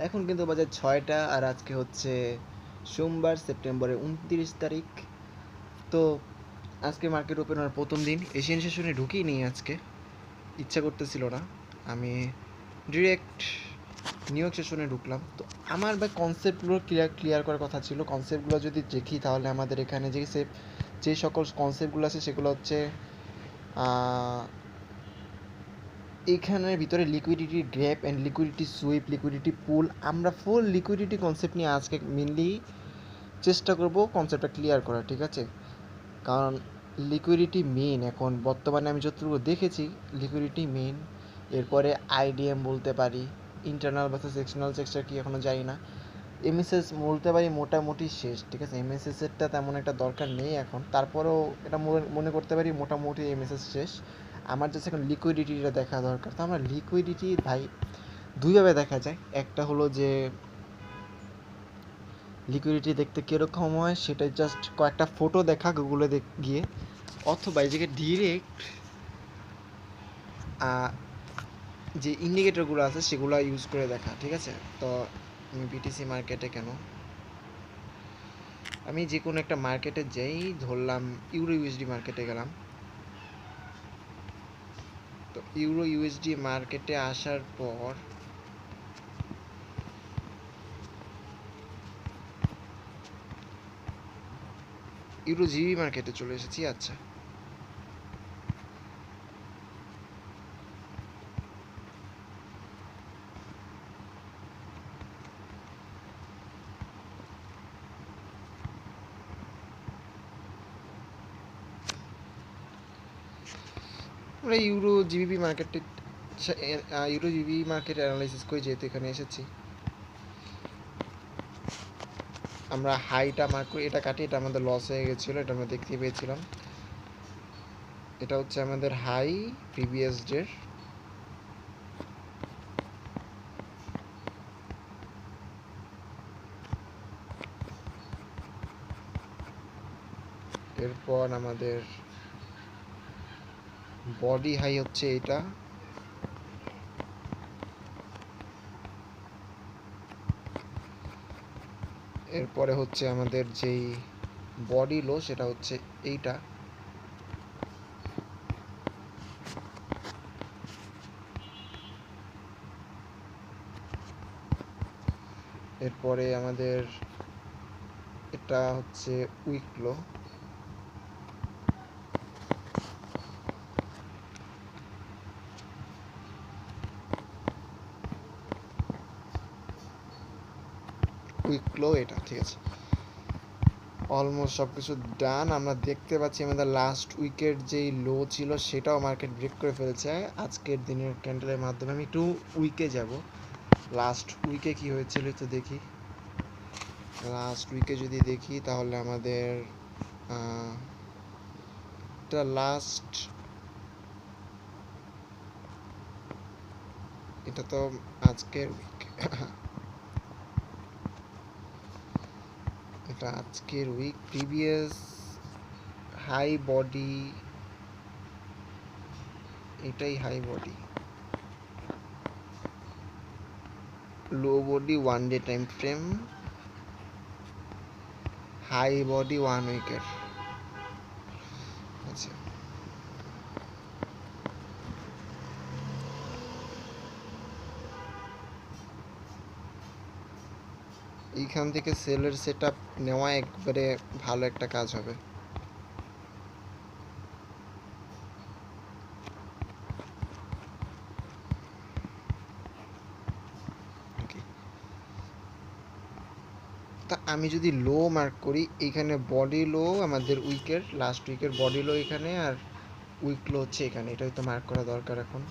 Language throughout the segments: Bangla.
এখন কিন্তু বাজে 6টা, আর আজকে হচ্ছে সোমবার, সেপ্টেম্বরের 29 তারিখ। তো আজকে মার্কেট ওপেন হওয়ার প্রথম দিন, এশিয়ান সেশনে ঢুকিয়ে নিই আজকে, ইচ্ছা করতেছিল না। আমি ডিরেক্ট নিউ ইয়র্ক সেশনে ঢুকলাম। তো আমার ভাই কনসেপ্টগুলো ক্লিয়ার করার কথা ছিল। কনসেপ্টগুলো যদি দেখি তাহলে আমাদের এখানে যে সকল কনসেপ্টগুলো আছে সেগুলো হচ্ছে এখানের ভিতরে liquidity gap and liquidity sweep, liquidity pool, আমরা ফুল লিকুইডিটি কনসেপ্ট নিয়ে আজকে মেনলি চেষ্টা করব কনসেপ্টটা ক্লিয়ার করা, ঠিক আছে? কারণ লিকুইডিটি মেইন এখন বর্তমানে আমি যতটুকু দেখেছি, লিকুইডিটি মেইন। এরপরে আইডিএম বলতে পারি, ইন্টারনাল ভার্সেস এক্সটার্নাল সেক্টর কি এখনও জানি না। এমএসএস বলতে পারি মোটামুটি শেষ, ঠিক আছে? এমএসএসেরটা তেমন একটা দরকার নেই এখন, তারপরেও এটা মনে করতে পারি মোটামুটি এমএসএস শেষ। আমার জাস্ট এখন লিকুইডিটিটা দেখা দরকার। তো আমরা লিকুইডিটি ভাই দুইভাবে দেখা যায়। একটা হলো যে লিকুইডিটি দেখতে কীরকম হয় সেটা জাস্ট কয়েকটা ফটো দেখা গুগলে গিয়ে, অথবা এই জায়গায় ডিরেক্ট যে ইন্ডিকেটরগুলো আছে সেগুলো ইউজ করে দেখা, ঠিক আছে? তো আমি বিটিসি মার্কেটে কেন, আমি যে কোনো একটা মার্কেটে যাই, ধরলাম ইউরো ইউএসডি মার্কেটে গেলাম। তো ইউরো ইউএসডি মার্কেটে আসার পর ইউরো জিবি মার্কেটে চলে এসেছি। আচ্ছা, আমরা ইউরো জিবি মার্কেট অ্যানালাইসিস করে যেহেতু এখানে এসেছি, আমরা হাইটা মার্ক করি, এটা কাটি, এটা আমাদের লস হয়ে গেছিলো, এটা আমরা দেখতে পেয়েছিলাম। এটা হচ্ছে আমাদের হাই প্রিভিয়াস ডের। এরপর আমাদের বডি হাই হচ্ছে এইটা। এরপরে হচ্ছে আমাদের যেই বডি লো সেটা হচ্ছে এইটা। এরপরে আমাদের এটা হচ্ছে উইক লো। উইক লো এটা, ঠিক আছে? অলমোস্ট সব কিছু ডান। আমরা দেখতে পাচ্ছি আমাদের লাস্ট উইকের যেই লো ছিল সেটাও মার্কেট ব্রেক করে ফেলেছে আজকের দিনের ক্যান্ডেলের মাধ্যমে। আমি একটু উইকে যাব, লাস্ট উইকে কি হয়েছিল তো দেখি। লাস্ট উইকে যদি দেখি তাহলে আমাদের এটা লাস্ট, এটা তো আজকের উইক এটা আজকের উইক। প্রিভিয়াস হাই বডি, এটাই high body, low body one day time frame, high body one উইকের। আচ্ছা, এইখান থেকে সেলের সেট আপ নেওয়া একবারে ভালো একটা কাজ হবে। তা আমি যদি লো মার্ক করি, এইখানে বডি লো আমাদের উইকের, লাস্ট উইকের বডি লো এখানে, আর উইক লো হচ্ছে এখানে। এটাই তো মার্ক করা দরকার এখন।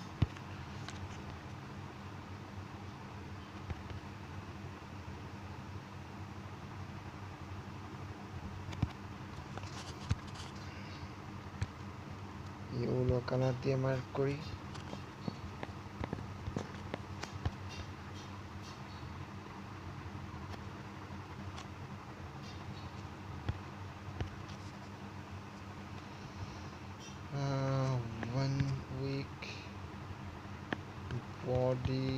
ইয়েলো কালার দিয়ে মার্ক করি। ওয়ান উইক বডি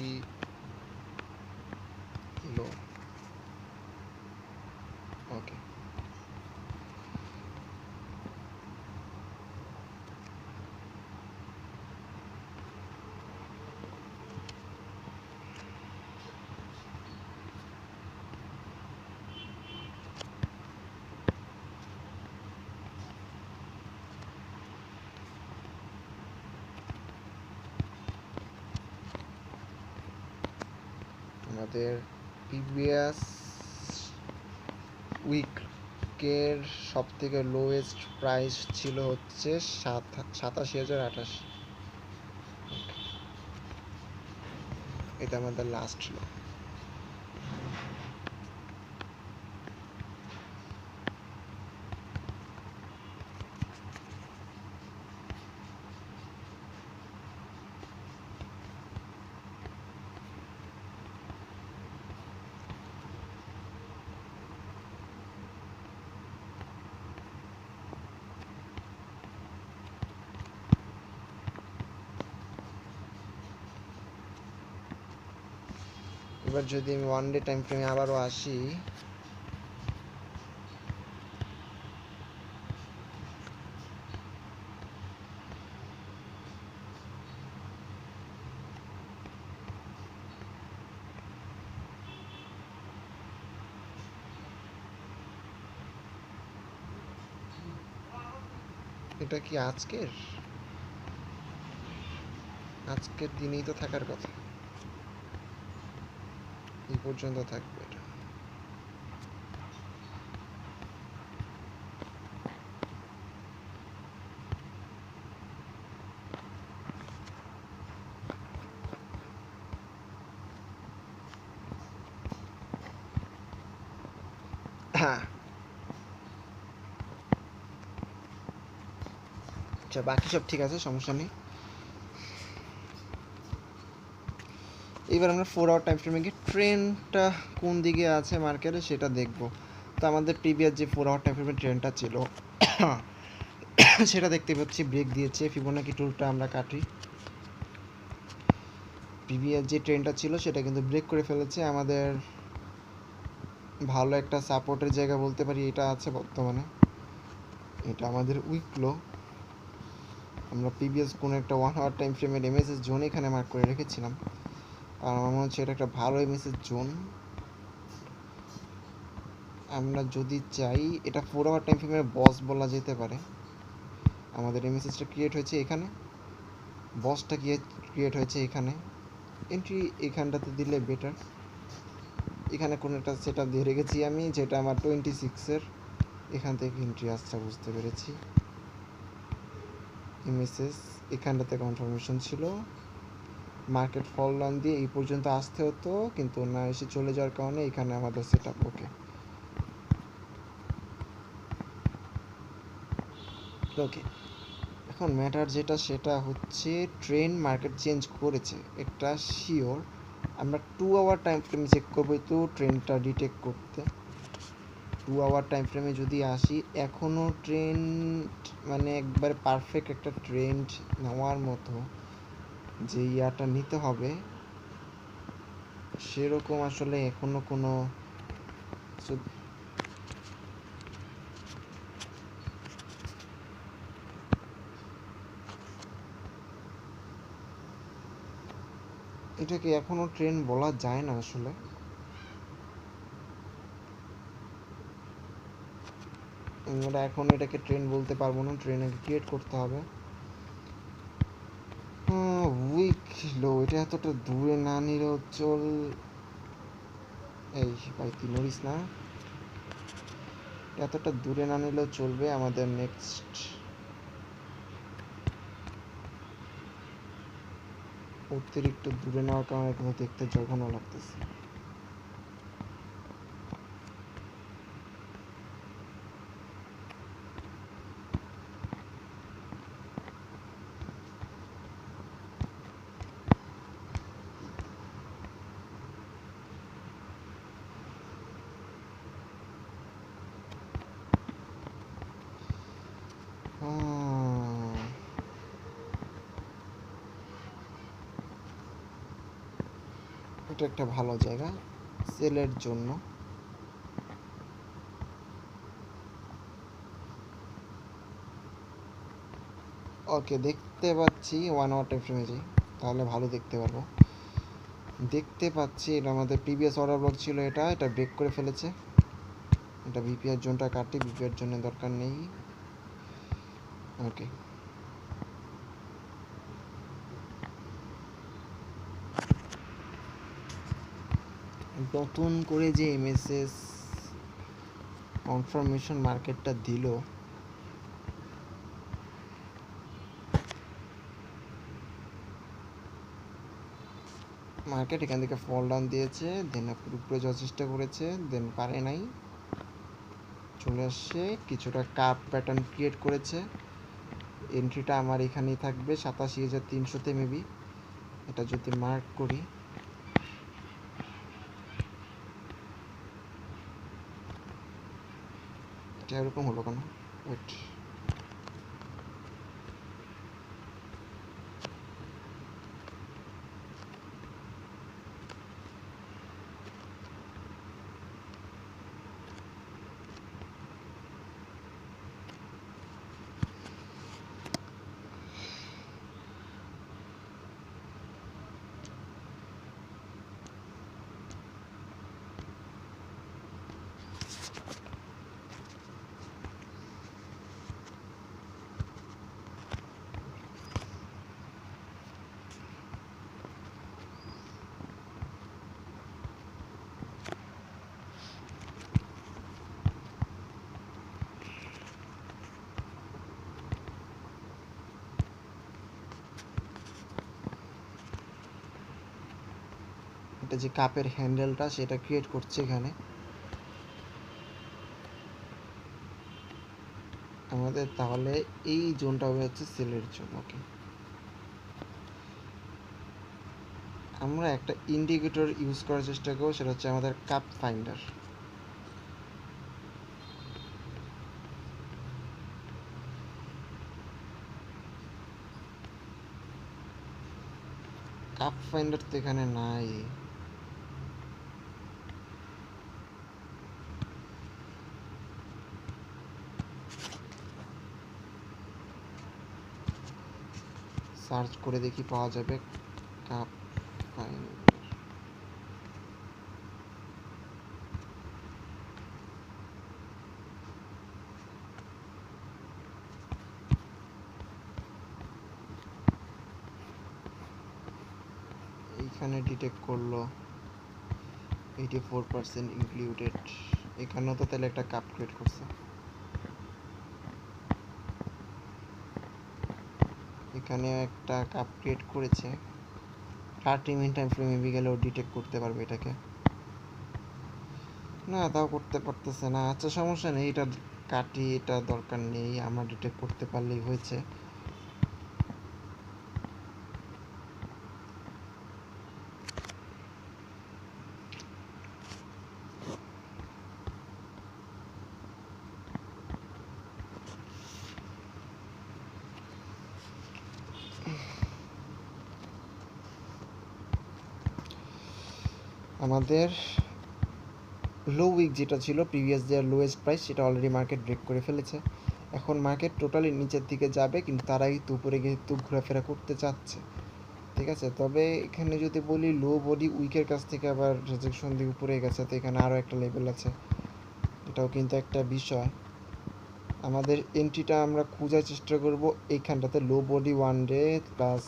আমাদের প্রিভিয়াস উইকের সব থেকে লোয়েস্ট প্রাইস ছিল হচ্ছে 87,088। এটা আমাদের লাস্ট লো। এবার যদি আমি ওয়ান ডে টাইম ফ্রেমে আবারও আসি, এটা কি আজকের দিনেই তো থাকার কথা, এই পর্যন্ত থাকবে এটা। হ্যাঁ, আচ্ছা বাকি সব ঠিক আছে, সমস্যা নেই। এবার আমরা 4 আওয়ার টাইম ফ্রেমে গিয়ে ট্রেনটা কোন দিকে আছে মার্কেটে সেটা দেখব। তো আমাদের প্রিভিয়াস যে 4 আওয়ার টাইম ফ্রেমের ট্রেনটা ছিল সেটা দেখতে পাচ্ছি ব্রেক দিয়েছে। ফিবোনাকি টুলটা আমরা কাটি, প্রিভিয়াস যে ট্রেনটা ছিল সেটা কিন্তু ব্রেক করে ফেলেছে। আমাদের ভালো একটা সাপোর্টের জায়গা বলতে পারি এটা আছে বর্তমানে, এটা আমাদের উইক লো। আমরা প্রিভিয়াস কোনো একটা 1 আওয়ার টাইম ফ্রেমের এমএসএস জোন এখানে মার্ক করে রেখেছিলাম, আর আমার মনে হচ্ছে এটা একটা ভালো এমএসএস জোন। আমরা যদি চাই এটা 4 আওয়ার টাইম ফ্রেমের বস বলা যেতে পারে। আমাদের এমএসএসটা ক্রিয়েট হয়েছে এখানে, বসটা ক্রিয়েট হয়েছে এখানে। এন্ট্রি এখানটাতে দিলে বেটার। এখানে কোনো একটা সেট আপ দিয়ে রেখেছি আমি, যেটা আমার 26-এর, এখান থেকে এন্ট্রি আসছে বুঝতে পেরেছি। এমএসএস এখানটাতে কনফার্মেশন ছিল, মার্কেট ফল ডাউন দিয়ে এই পর্যন্ত আসতে হতো, কিন্তু না এসে চলে যাওয়ার কারণে এখানে আমাদের সেট আপ ওকে। ওকে, এখন ম্যাটার যেটা সেটা হচ্ছে ট্রেন মার্কেট চেঞ্জ করেছে, এটা শিওর। আমরা 2 আওয়ার টাইম ফ্রেম চেক করবো তো ট্রেনটা ডিটেক্ট করতে। 2 আওয়ার টাইম ফ্রেমে যদি আসি, এখনও ট্রেন্ড মানে একবার পারফেক্ট একটা ট্রেন্ড নেওয়ার মতো যে ইয়াটা নিতে হবে সেরকম আসলে এখনো কোনো এটাকে এখনো ট্রেন্ড বলা যায় না আসলে। আমরা এখন এটাকে ট্রেন্ড বলতে পারবো না, ট্রেন আগে ক্রিয়েট করতে হবে। উইক লো, এটা এতটা দূরে না নিলেও চল। এই ভাই তুই নড়িস না, এতটা দূরে না নিলেও চলবে। আমাদের নেক্সট অতিরিক্ত দূরে নেওয়ার কারণে কিন্তু দেখতে জঘন্য লাগতেছে। এটা একটা ভালো জায়গা সেলের জন্য। ওকে, দেখতে পাচ্ছি 1 আওয়ার টাইম ফ্রেমে যাই তাহলে ভালো দেখতে পারবো। দেখতে পাচ্ছি এটা আমাদের প্রিভিয়াস অর্ডার ব্লক ছিল, এটা ব্রেক করে ফেলেছে। এটা ভিপিআর জোনটা কাটি, ভিপিআর জন্য দরকার নেই। ওকে, নতুন করে যে এমএসএস কনফার্মেশন মার্কেটটা দিল, মার্কেট এখান থেকে ফল ডাউন দিয়েছে, দেন উপরে যাওয়ার চেষ্টা করেছে, দেন পারে নাই, চলে আসছে, কিছুটা কাপ প্যাটার্ন ক্রিয়েট করেছে। এন্ট্রিটা আমার এখানেই থাকবে 87,300-তে মেবি, এটা যদি মার্ক করি। এটা এরকম হলো কেন? ওয়েট, এটা যে কাপের হ্যান্ডেলটা সেটা ক্রিয়েট করছে এখানে। আমাদের তাহলে এই জোনটা হবে হচ্ছে সেলের জন্য। ওকে, আমরা একটা ইন্ডিকেটর ইউজ করার চেষ্টা করব, সেটা হচ্ছে আমাদের কাপ ফাইন্ডার। কাপ ফাইন্ডার তো এখানে নাই। সার্চ করে দেখি পাওয়া যাবে কাপ ফাইন্ডার। এইখানে ডিটেক্ট করলো 84% ইনক্লুডেড। এখানেও তো তাহলে একটা কাপ ক্রিয়েট করছে। এখানে একটা কাপ ক্রিয়েট করেছে। 30 মিনিট টাইম ফ্রেম এগিয়ে গেলেও ডিটেক্ট করতে পারবে এটাকে। না, তাও করতে পারতেছে না। আচ্ছা, সমস্যা নেই, এটা কাটি, এটা দরকার নেই, আমরা ডিটেক্ট করতে পারলেই হয়েছে। আমাদের লো উইক যেটা ছিল প্রিভিয়াস ডে লোয়েস্ট প্রাইস, সেটা অলরেডি মার্কেট ব্রেক করে ফেলেছে। এখন মার্কেট টোটালি নিচের দিকে যাবে, কিন্তু তারাই তো উপরে গিয়ে একটু ঘোরাফেরা করতে চাচ্ছে। ঠিক আছে, তবে এখানে যদি বলি লো বডি উইকের কাছ থেকে আবার রিজেকশন দিয়ে উপরে গেছে, তো এখানে আরও একটা লেভেল আছে, এটাও কিন্তু একটা বিষয়। আমাদের এন্ট্রিটা আমরা খোঁজার চেষ্টা করব এইখানটাতে, লো body one day plus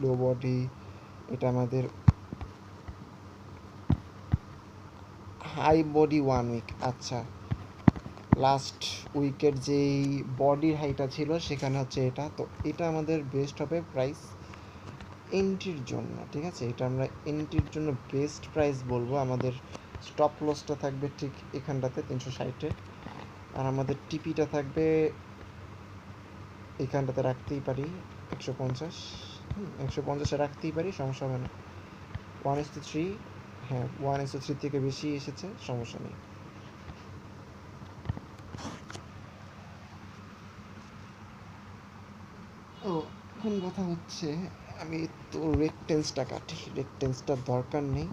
low body, এটা আমাদের হাই বডি ওয়ান উইক। আচ্ছা, লাস্ট উইকের যেই বডির হাইটা ছিল সেখানে হচ্ছে এটা, তো এটা আমাদের বেস্ট হবে প্রাইস এন্ট্রির জন্য। ঠিক আছে, এটা আমরা এন্ট্রির জন্য বেস্ট প্রাইস বলবো। আমাদের স্টপ লসটা থাকবে ঠিক এখানটাতে 360-এ, আর আমাদের টিপিটা থাকবে এখানটাতে রাখতেই পারি 150। 150-এ রাখতেই পারি, সমস্যা হবে না। 1:3, হ্যাঁ 1:3 থেকে বেশি এসেছে, সমস্যা নেই। ও, এখন কথা হচ্ছে আমি তো রেকটেন্সটা কাটি, রেকটেন্সটার দরকার নেই।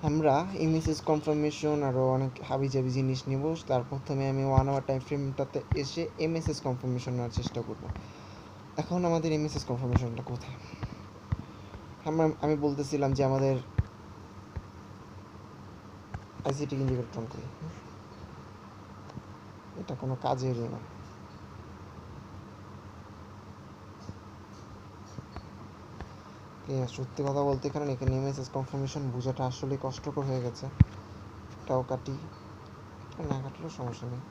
আমরা এমএসএস কনফার্মেশন আরও অনেক হাবিজাবি জিনিস নেব। তার প্রথমে আমি 1 আওয়ার টাইম ফ্রেমটাতে এসে এমএসএস কনফার্মেশন নেওয়ার চেষ্টা করব। এখন আমাদের এমএসএস কনফার্মেশনটা কোথায়? আমি বলতেছিলাম যে আমাদের আইসিটি ইন্ডিকেটর অন করি, এটা কোনো কাজেরই না। সত্যি কথা বলতে কারণ এখানে এমএসএস কনফার্মেশন বোঝাটা আসলে কষ্টকর হয়ে গেছে। এটাও কাটি, না কাটলেও সমস্যা নেই।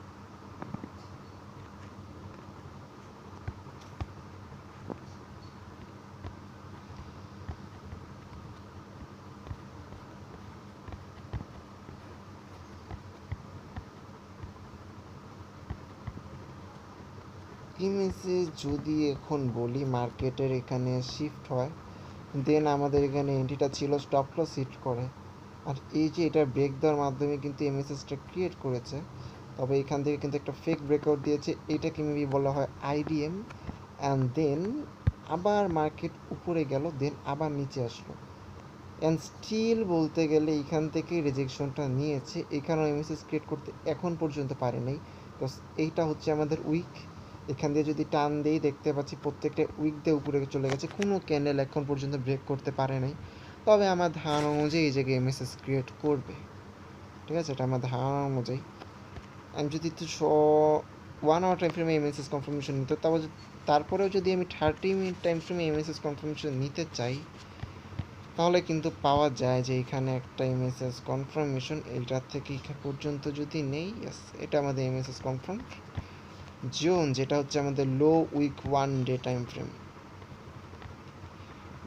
এমএসএ যদি এখন বলি মার্কেটের এখানে শিফট হয়, দেন আমাদের এখানে এন্ট্রিটা ছিল স্টপ লস হিট করে। আর এই যে এটা ব্রেক দেওয়ার মাধ্যমে কিন্তু এমএসএসটা ক্রিয়েট করেছে, তবে এখান থেকে কিন্তু একটা ফেক ব্রেকআউট দিয়েছে, এটাকে মেবি বলা হয় আইডিএম। অ্যান্ড দেন আবার মার্কেট উপরে গেল, দেন আবার নিচে আসলো, অ্যান্ড স্টিল বলতে গেলে এখান থেকে রিজেকশনটা নিয়েছে। এখানেও এমএসএস ক্রিয়েট করতে এখন পর্যন্ত পারে নাই, বিকজ এইটা হচ্ছে আমাদের উইক। এখান দিয়ে যদি টান দিই দেখতে পাচ্ছি প্রত্যেকটা উইক দিয়ে উপরে চলে গেছে, কোনো ক্যান্ডেল এখন পর্যন্ত ব্রেক করতে পারে নাই। তবে আমার ধারণা অনুযায়ী এই জায়গায় এমএসএস ক্রিয়েট করবে, ঠিক আছে, এটা আমার ধারণা অনুযায়ী। আমি যদি একটু 1 আওয়ার টাইম ফ্রেমে এমএসএস কনফার্মেশন নিতে, তারপরেও যদি আমি 30 মিনিট টাইম ফ্রেমে এমএসএস কনফার্মেশন নিতে চাই, তাহলে কিন্তু পাওয়া যায় যে এখানে একটা এমএসএস কনফার্মেশন এইটার থেকে এখান পর্যন্ত যদি নেই, ইয়েস, এটা আমাদের এমএসএস কনফার্ম জোন, যেটা হচ্ছে আমাদের লো উইক 1 ডে টাইম ফ্রেম।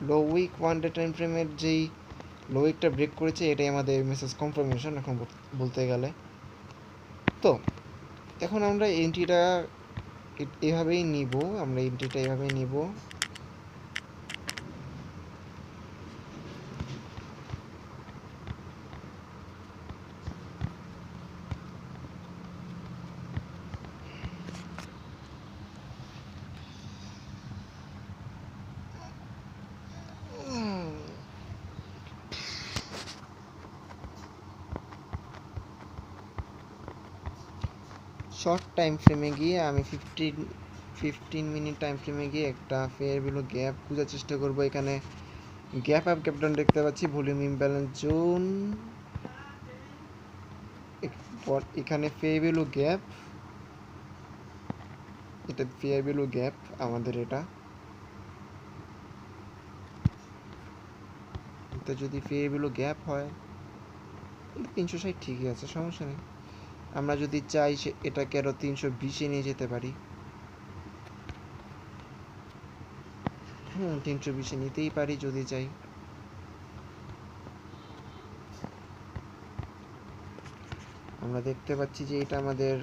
লো উইক 1 ডে টাইম ফ্রেমের যেই লো উইকটা ব্রেক করেছে এটাই আমাদের এমএসএস কনফার্মেশন এখন বলতে গেলে। তো এখন আমরা এন্ট্রিটা এভাবেই নিব, আমরা এন্ট্রিটা এভাবেই নিব। শর্ট টাইম ফ্রেমে গিয়ে আমি 15 মিনিট টাইম ফ্রেমে গিয়ে একটা ফেয়ার ভ্যালু গ্যাপ খোঁজার চেষ্টা করব। এখানে গ্যাপ আপ গ্যাপ ডাউন দেখতে পাচ্ছি, ভলিউম ইমব্যালেন্স জোন, এখানে ফেয়ার ভ্যালু গ্যাপ, এটা ফেয়ার ভ্যালু গ্যাপ আমাদের। এটা যদি ফেয়ার ভ্যালু গ্যাপ হয় 360 ঠিকই আছে, সমস্যা নেই। আমরা যদি চাই এটাকে আরও 320-এ নিয়ে যেতে পারি। 320-এ নিতেই পারি যদি চাই। আমরা দেখতে পাচ্ছি যে এটা আমাদের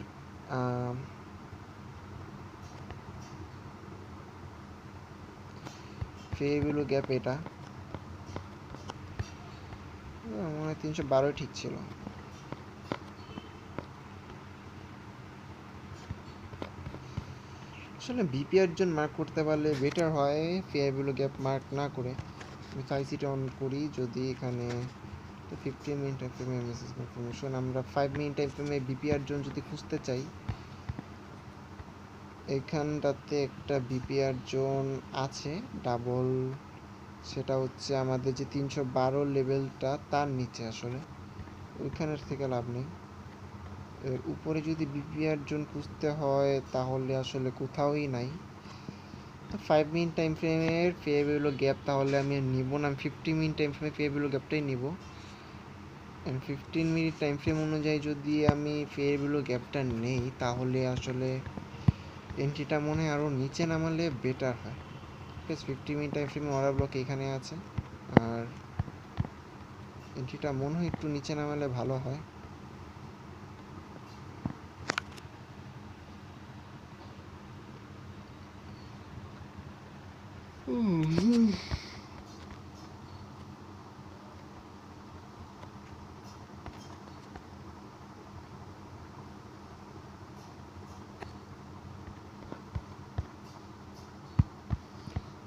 ফেয়ার ভ্যালু গ্যাপ, এটা মনে হয় 312 ঠিক ছিল। আসলে বিপিআর জন্য মার্ক করতে পারলে বেটার হয়, ফেয়ার ভ্যালু গ্যাপ মার্ক না করে। আমি সাইসিটা অন করি, যদি এখানে 15 মিনিট টাইম ফ্রেমে এমএসএস কনফার্মেশন, আমরা 5 মিনিট টাইম ফ্রেমে বিপিআর জোন যদি খুঁজতে চাই, এখানটাতে একটা বিপিআর জোন আছে ডাবল, সেটা হচ্ছে আমাদের যে 312 লেভেলটা তার নিচে, আসলে ওইখানের থেকে লাভ নেই। এর উপরে যদি বিপিআর জোন খুঁজতে হয় তাহলে আসলে কোথাওই নাই। তো 5 মিনিট টাইম ফ্রেমের ফেয়ার ভ্যালু গ্যাপ তাহলে আমি নিব না, আমি 15 মিনিট টাইম ফ্রেমে ফেয়ার ভ্যালু গ্যাপটাই নিব। 15 মিনিট টাইম ফ্রেম অনুযায়ী যদি আমি ফেয়ার ভ্যালু গ্যাপটা নেই, তাহলে আসলে এন্ট্রিটা মনে হয় আরও নিচে নামালে বেটার হয়। ঠিক আছে, 50 মিনিট টাইম ফ্রেমে অর্ডার ব্লক এখানে আছে, আর এন্ট্রিটা মনে হয় একটু নিচে নামালে ভালো হয়।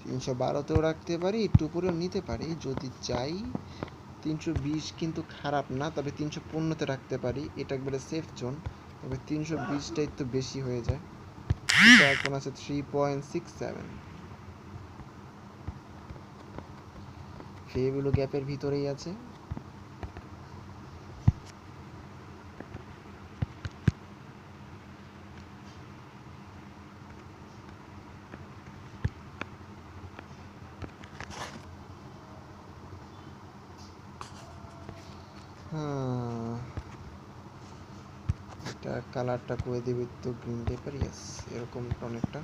তিনশো বারোতেও রাখতে পারি, একটু উপরেও নিতে পারি যদি চাই। 320 কিন্তু খারাপ না, তবে 315-তে রাখতে পারি, এটা একবারে সেফ জোন। তবে 320টাই তো বেশি হয়ে যায়। এটা এখন আছে 3.67, ফেয়ার ভ্যালু গ্যাপের ভিতরেই আছে। হ্যাঁ, এটা কালারটা করে দিবি তো গ্রিন টাইপের, ইয়েস এরকম অনেকটা।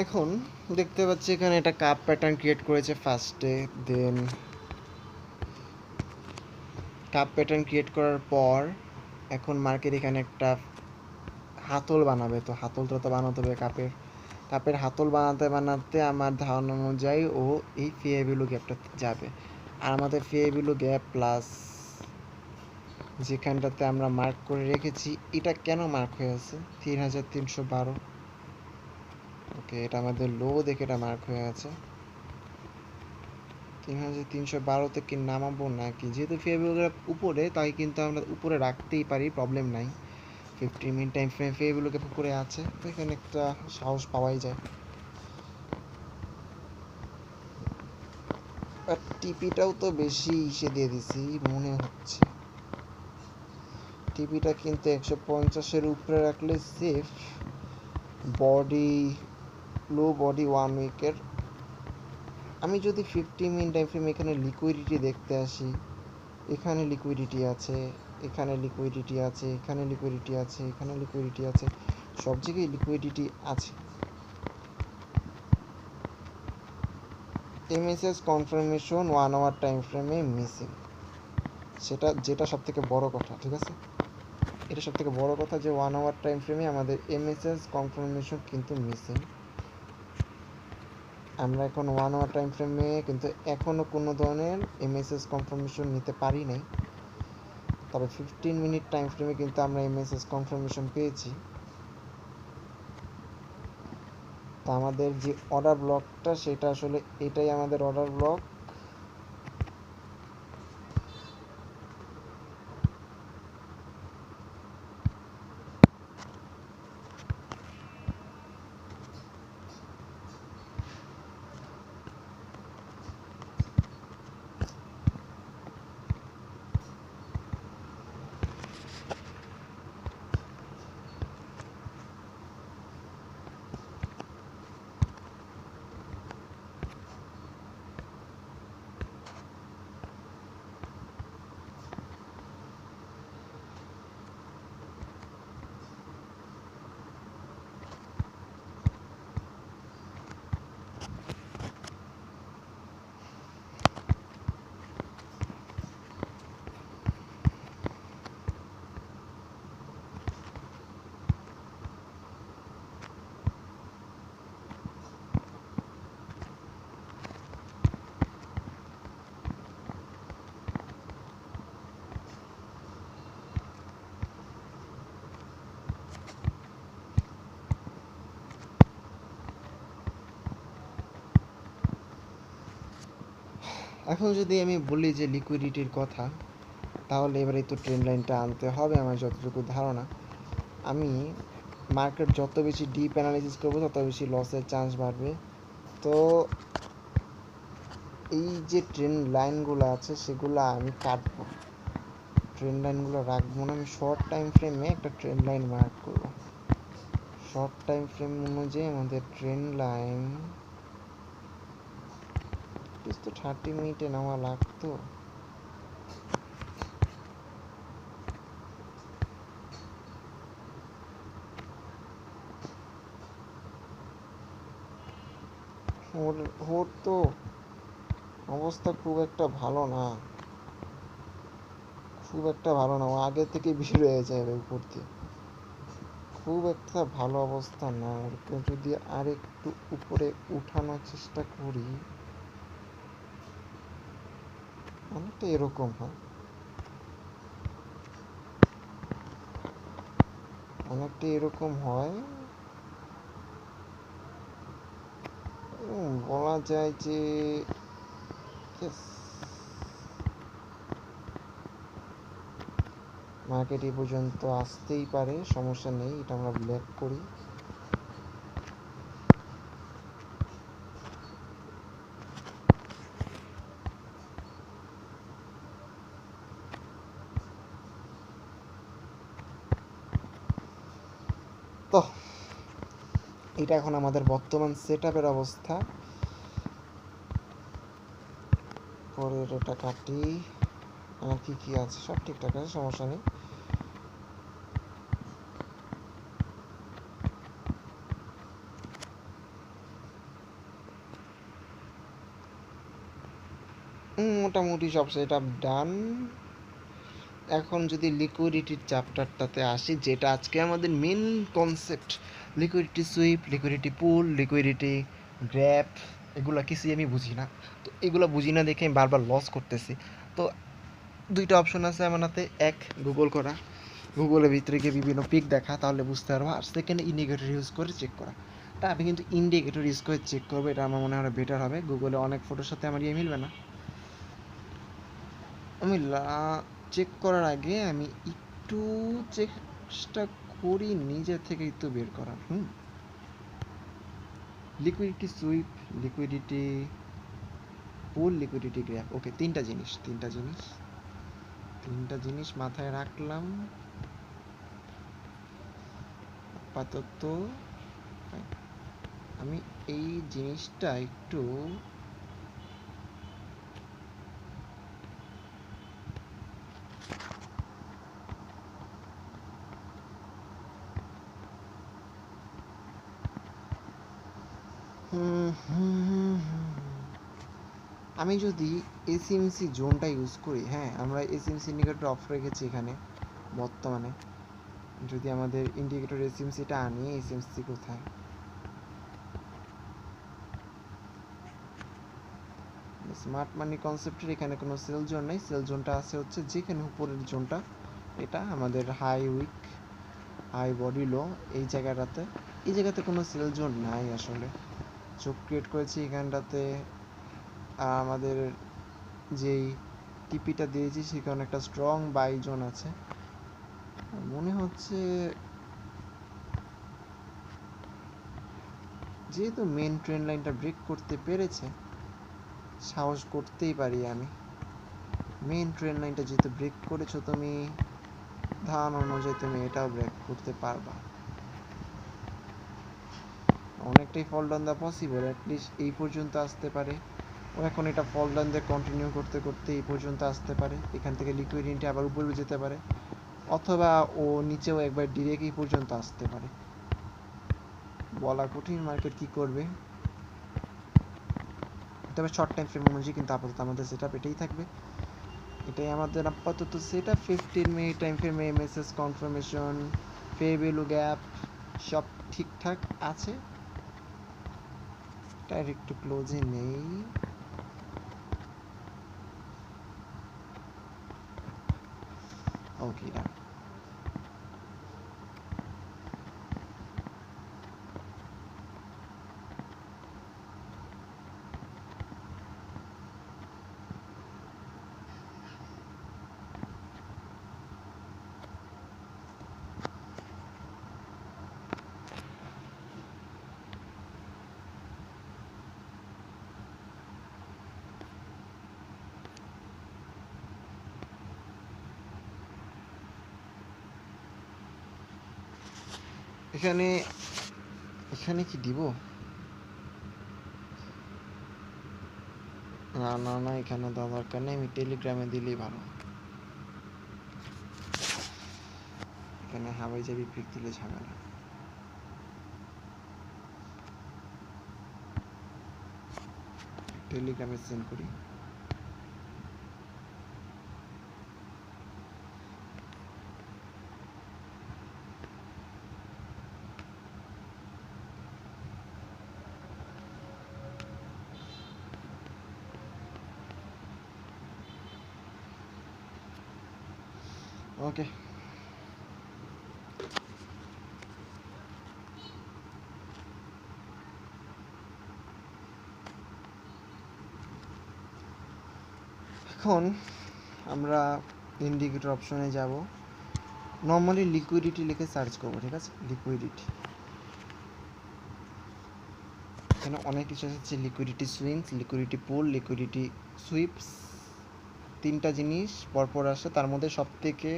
এখন দেখতে পাচ্ছি এখানে একটা কাপ প্যাটার্ন ক্রিয়েট করেছে ফার্স্টে, দেন কাপ প্যাটার্ন ক্রিয়েট করার পর এখন মার্কেট এখানে একটা হাতল বানাবে। তো হাতলটা তো বানাতে হবে কাপের, কাপের হাতল বানাতে বানাতে আমার ধারণা অনুযায়ী ও এই ফিএবিলু গ্যাপটা যাবে। আর আমাদের ফিএবিলু গ্যাপ প্লাস যেখানটাতে আমরা মার্ক করে রেখেছি, এটা কেন মার্ক হয়ে আছে 3312, ওকে এটা আমাদের লো দেখে এটা মার্ক হয়ে আছে। 3312 কি নামাবো নাকি, যেহেতু ফিএবিলুটা উপরে তাই কিন্তু আমরা উপরে রাখতেই পারি, প্রবলেম নাই। 15 মিনিট টাইম ফ্রেম ফিএবিলুকে উপরে আছে, তো এখানে একটা সাহস পাওয়াই যায়। আর টিপিটাও তো বেশি ইসে দিয়ে দিছি মনে হচ্ছে, টিপিটা কিন্তু 150-এর উপরে রাখলে সেফ। Body low, body 1 উইকের। আমি যদি 50 মিনিট টাইম ফ্রেম এখানে লিকুইডিটি দেখতে আসি, এখানে লিকুইডিটি আছে, এখানে লিকুইডিটি আছে, এখানে লিকুইডিটি আছে, এখানে লিকুইডিটি আছে, সব জায়গায় লিকুইডিটি আছে। এমএসএস কনফার্মেশন 1 আওয়ার টাইম ফ্রেমে মিসিং, যেটা সব থেকে বড় কথা, ঠিক আছে, এটা সব থেকে বড় কথা যে 1 আওয়ার টাইম ফ্রেমে আমাদের এমএসএস কনফার্মেশন কিন্তু মিসিং। আমরা এখন 1 আওয়ার টাইম ফ্রেমে কিন্তু এখনও কোনো ধরনের এমএসএস কনফার্মেশন নিতে পারি নাই, তবে 15 মিনিট টাইম ফ্রেমে কিন্তু আমরা এমএসএস কনফার্মেশন পেয়েছি। তো আমাদের যে অর্ডার ব্লকটা সেটা আসলে এটাই আমাদের অর্ডার ব্লক। এখন যদি আমি বলি যে লিকুইডিটির কথা, তাহলে এবারে তো ট্রেন্ড লাইনটা আনতে হবে আমার যতটুকু ধারণা। আমি মার্কেট যত বেশি ডিপ অ্যানালিসিস করবো তত বেশি লসের চান্স বাড়বে। তো এই যে ট্রেন্ড লাইনগুলো আছে সেগুলো আমি কাটবো, ট্রেন্ড লাইনগুলো রাখবো না, আমি শর্ট টাইম ফ্রেমে একটা ট্রেন্ড লাইন মার্ক করবো। শর্ট টাইম ফ্রেম অনুযায়ী আমাদের ট্রেন্ড লাইন তো 30 মিনিটে নেওয়া লাগতো। ওর তো অবস্থা খুব একটা ভালো না, খুব একটা ভালো না, ও আগে থেকে বের হয়ে যাবে উপর দিয়ে, খুব একটা ভালো অবস্থা না। ওকে যদি আর একটু উপরে উঠানোর চেষ্টা করি, অনেকটা এরকম হয়, অনেকটা এরকম হয়, বলা যায় যে মার্কেট এই পর্যন্ত আসতেই পারে, সমস্যা নেই, এটা আমরা ব্ল্যাক করি। এটা এখন আমাদের বর্তমান সেটআপের অবস্থা। পরের এটা কাটি, আর কি আছে সব ঠিকঠাক আছে, সমস্যা নেই। মোটামুটি সব সেটআপ ডান। এখন যদি লিকুইডিটির চ্যাপ্টারটাতে আসি, যেটা আজকে আমাদের main concept, liquidity sweep, liquidity pool, liquidity grab, এগুলো কিছুই আমি বুঝি না। তো এগুলো বুঝি না দেখে আমি বারবার লস করতেছি। তো দুইটা অপশন আছে আমার হাতে, এক গুগল করা, গুগলের ভিতরে গিয়ে বিভিন্ন পিক দেখা, তাহলে বুঝতে পারবো। আর সেকেন্ড ইন্ডিকেটর ইউজ করে চেক করা। তা আমি কিন্তু ইন্ডিকেটর ইউজ করে চেক করবো, এটা আমার মনে হয় বেটার হবে। গুগলে অনেক ফটোর সাথে আমার মিলবে না। আমি চেক করার আগে আমি একটু চেষ্টা করি নিজে থেকে একটু বের করার। Liquidity sweep, liquidity pool, liquidity grab, ওকে তিনটা জিনিস মাথায় রাখলাম আপাতত। আমি এই জিনিসটা একটু আমি যদি এসিএমসি জোনটা ইউজ করি, হ্যাঁ আমরা এসিএমসি ইন্ডিকেটর অফ রেখেছি এখানে বর্তমানে। যদি আমাদের ইন্ডিকেটর এসিএমসিটা আনি, এসিএমসি কোথায়, স্মার্ট মানি কনসেপ্টের এখানে কোনো সেল জোন নেই। সেল জোনটা আছে হচ্ছে যেখানে উপরের জোনটা, এটা আমাদের হাই উইক, হাই বডি লো, এই জায়গাতে কোনো সেল জোন নাই আসলে। চোখ ক্রিয়েট করেছি এখানটাতে, আমাদের যেই টিপিটা দিয়েছি সেখানে একটা স্ট্রং বাই জোন আছে। মনে হচ্ছে যেহেতু মেন ট্রেন্ড লাইনটা ব্রেক করতে পেরেছে, সাহস করতেই পারি আমি। মেন ট্রেন্ড লাইনটা যেহেতু ব্রেক করেছো তুমি, ধারণা অনুযায়ী তুমি এটাও ব্রেক করতে পারবা। অনেকটাই ফল ডাউন দেওয়া পসিবল, অ্যাটলিস্ট এই পর্যন্ত আসতে পারে। ও এখন এটা ফল ডাউন দিয়ে কন্টিনিউ করতে করতে এই পর্যন্ত আসতে পারে। এখান থেকে লিকুইডিটি আবার উপরে যেতে পারে, অথবা ও নিচেও একবার ডিরেক্ট এই পর্যন্ত আসতে পারে। বলা কঠিন মার্কেট কি করবে। তবে শর্ট টাইম ফ্রেম অনুযায়ী কিন্তু আপাতত আমাদের সেটআপ এটাই থাকবে। এটাই আমাদের আপাতত সেটআপ। 15 মিনিট টাইম ফ্রেমে MSS confirmation, fair value gap সব ঠিকঠাক আছে। এটার একটু ক্লোজে নেই। ওকে ডান। এখানে এখানে কি দিব? না না না, এখানে দেওয়ার দরকার নেই, আমি টেলিগ্রামে দিলেই ভালো। এখানে হাবাই যাবি পিক দিলে ঝামেলা। টেলিগ্রামে সেন্ড করি। ওকে, এখন আমরা ইন্ডিকেটর অপশনে যাব। নর্মালি লিকুইডিটি লিখে সার্চ করবো, ঠিক আছে? লিকুইডিটি, এখানে অনেক কিছু আছে, liquidity swings, liquidity pool, liquidity sweeps, তিনটা জিনিস পরপর আসে। তার মধ্যে সব থেকে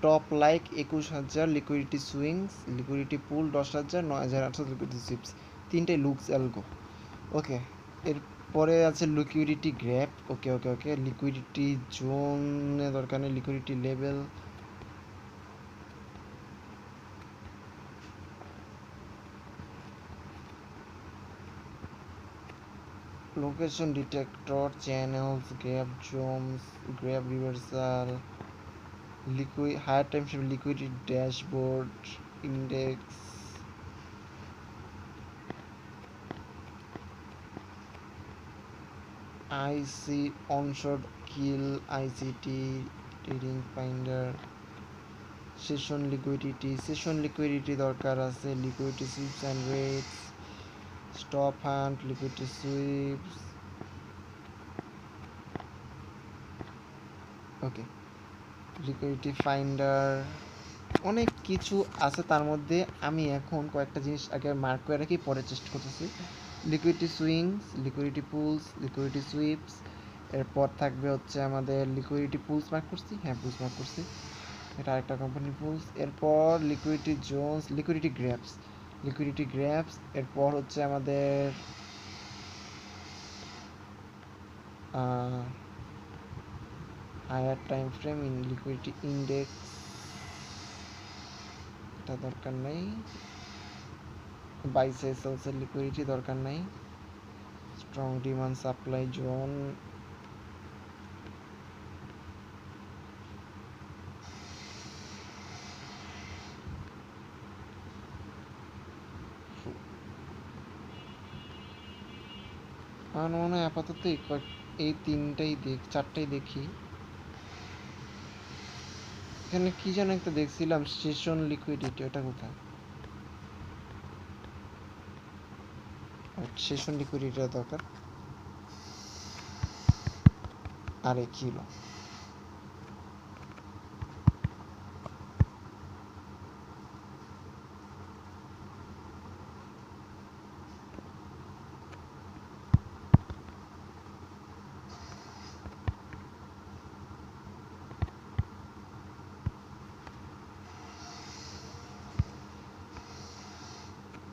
top like 21,000, liquidity swings, liquidity pool 10,000, 9,800 liquidity sweeps, তিনটাই লুকস অ্যালগো। ওকে, এরপরে আছে liquidity grab. Okay okay okay, liquidity জোনে দরকার নেই, liquidity level, location detector, channels, grab zones, grab reversal, liquid higher time frame, liquidity dashboard, index, IC onshore kill, ICT trading finder, session liquidity দরকার আছে, liquidity sweeps and rates, stop hunt, liquidity sweeps. Okay, liquidity finder, অনেক কিছু আছে। তার মধ্যে আমি এখন কয়েকটা জিনিস আগে মার্ক করে রাখি, পরে চেষ্টা করতেছি। Liquidity swings, liquidity pools, liquidity sweeps, এরপর থাকবে হচ্ছে আমাদের লিকুইডিটি পুলস মার্ক করছি, হ্যাঁ পুলস মার্ক করছি, এটা আরেকটা কোম্পানি পুলস। এরপর লিকুইডিটি জোনস, লিকুইডিটি গ্র্যাপস, এরপর হচ্ছে আমাদের higher time frame, liquidity index, এটা দরকার নেই, বাই সেলসের লিকুইডিটি দরকার নাই, স্ট্রং ডিমান্ড সাপ্লাই জোন, আমার মনে হয় আপাতত এই চারটাই দেখি। এখানে কি যেন একটা দেখছিলাম, সেশন লিকুইডিটি, ওটা কোথায়? সেশন লিকুইডিটি দরকার। আরে কি হলো?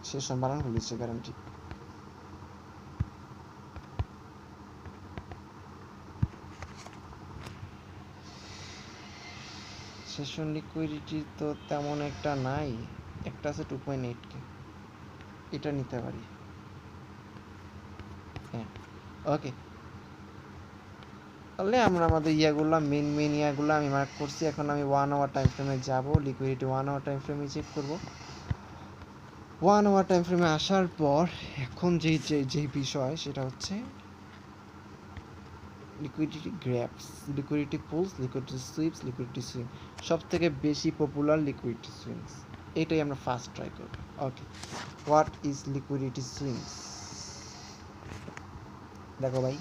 সেশন বানান হয়েছে গ্যারান্টি। সেশন লিকুইডিটি তো তেমন একটা নাই, একটা আছে 2.8K, এটা নিতে পারি। হ্যাঁ ওকে, তাহলে আমরা আমাদের মেন ইয়াগুলো আমি মার্ক করছি। এখন আমি 1 আওয়ার টাইম ফ্রেমে যাবো, লিকুইডিটি 1 আওয়ার টাইম ফ্রেমে চেক করবো। 1 আওয়ার টাইম ফ্রেমে আসার পর এখন যেই বিষয় সেটা হচ্ছে liquidity grabs, liquidity pools, liquidity sweeps, liquidity swing, সব থেকে বেশি পপুলার লিকুইডিটি সুইংস, এটাই আমরা ফার্স্ট ট্রাই করব। ওকে, হোয়াট ইজ লিকুইডিটি সুইংস? দেখো ভাই,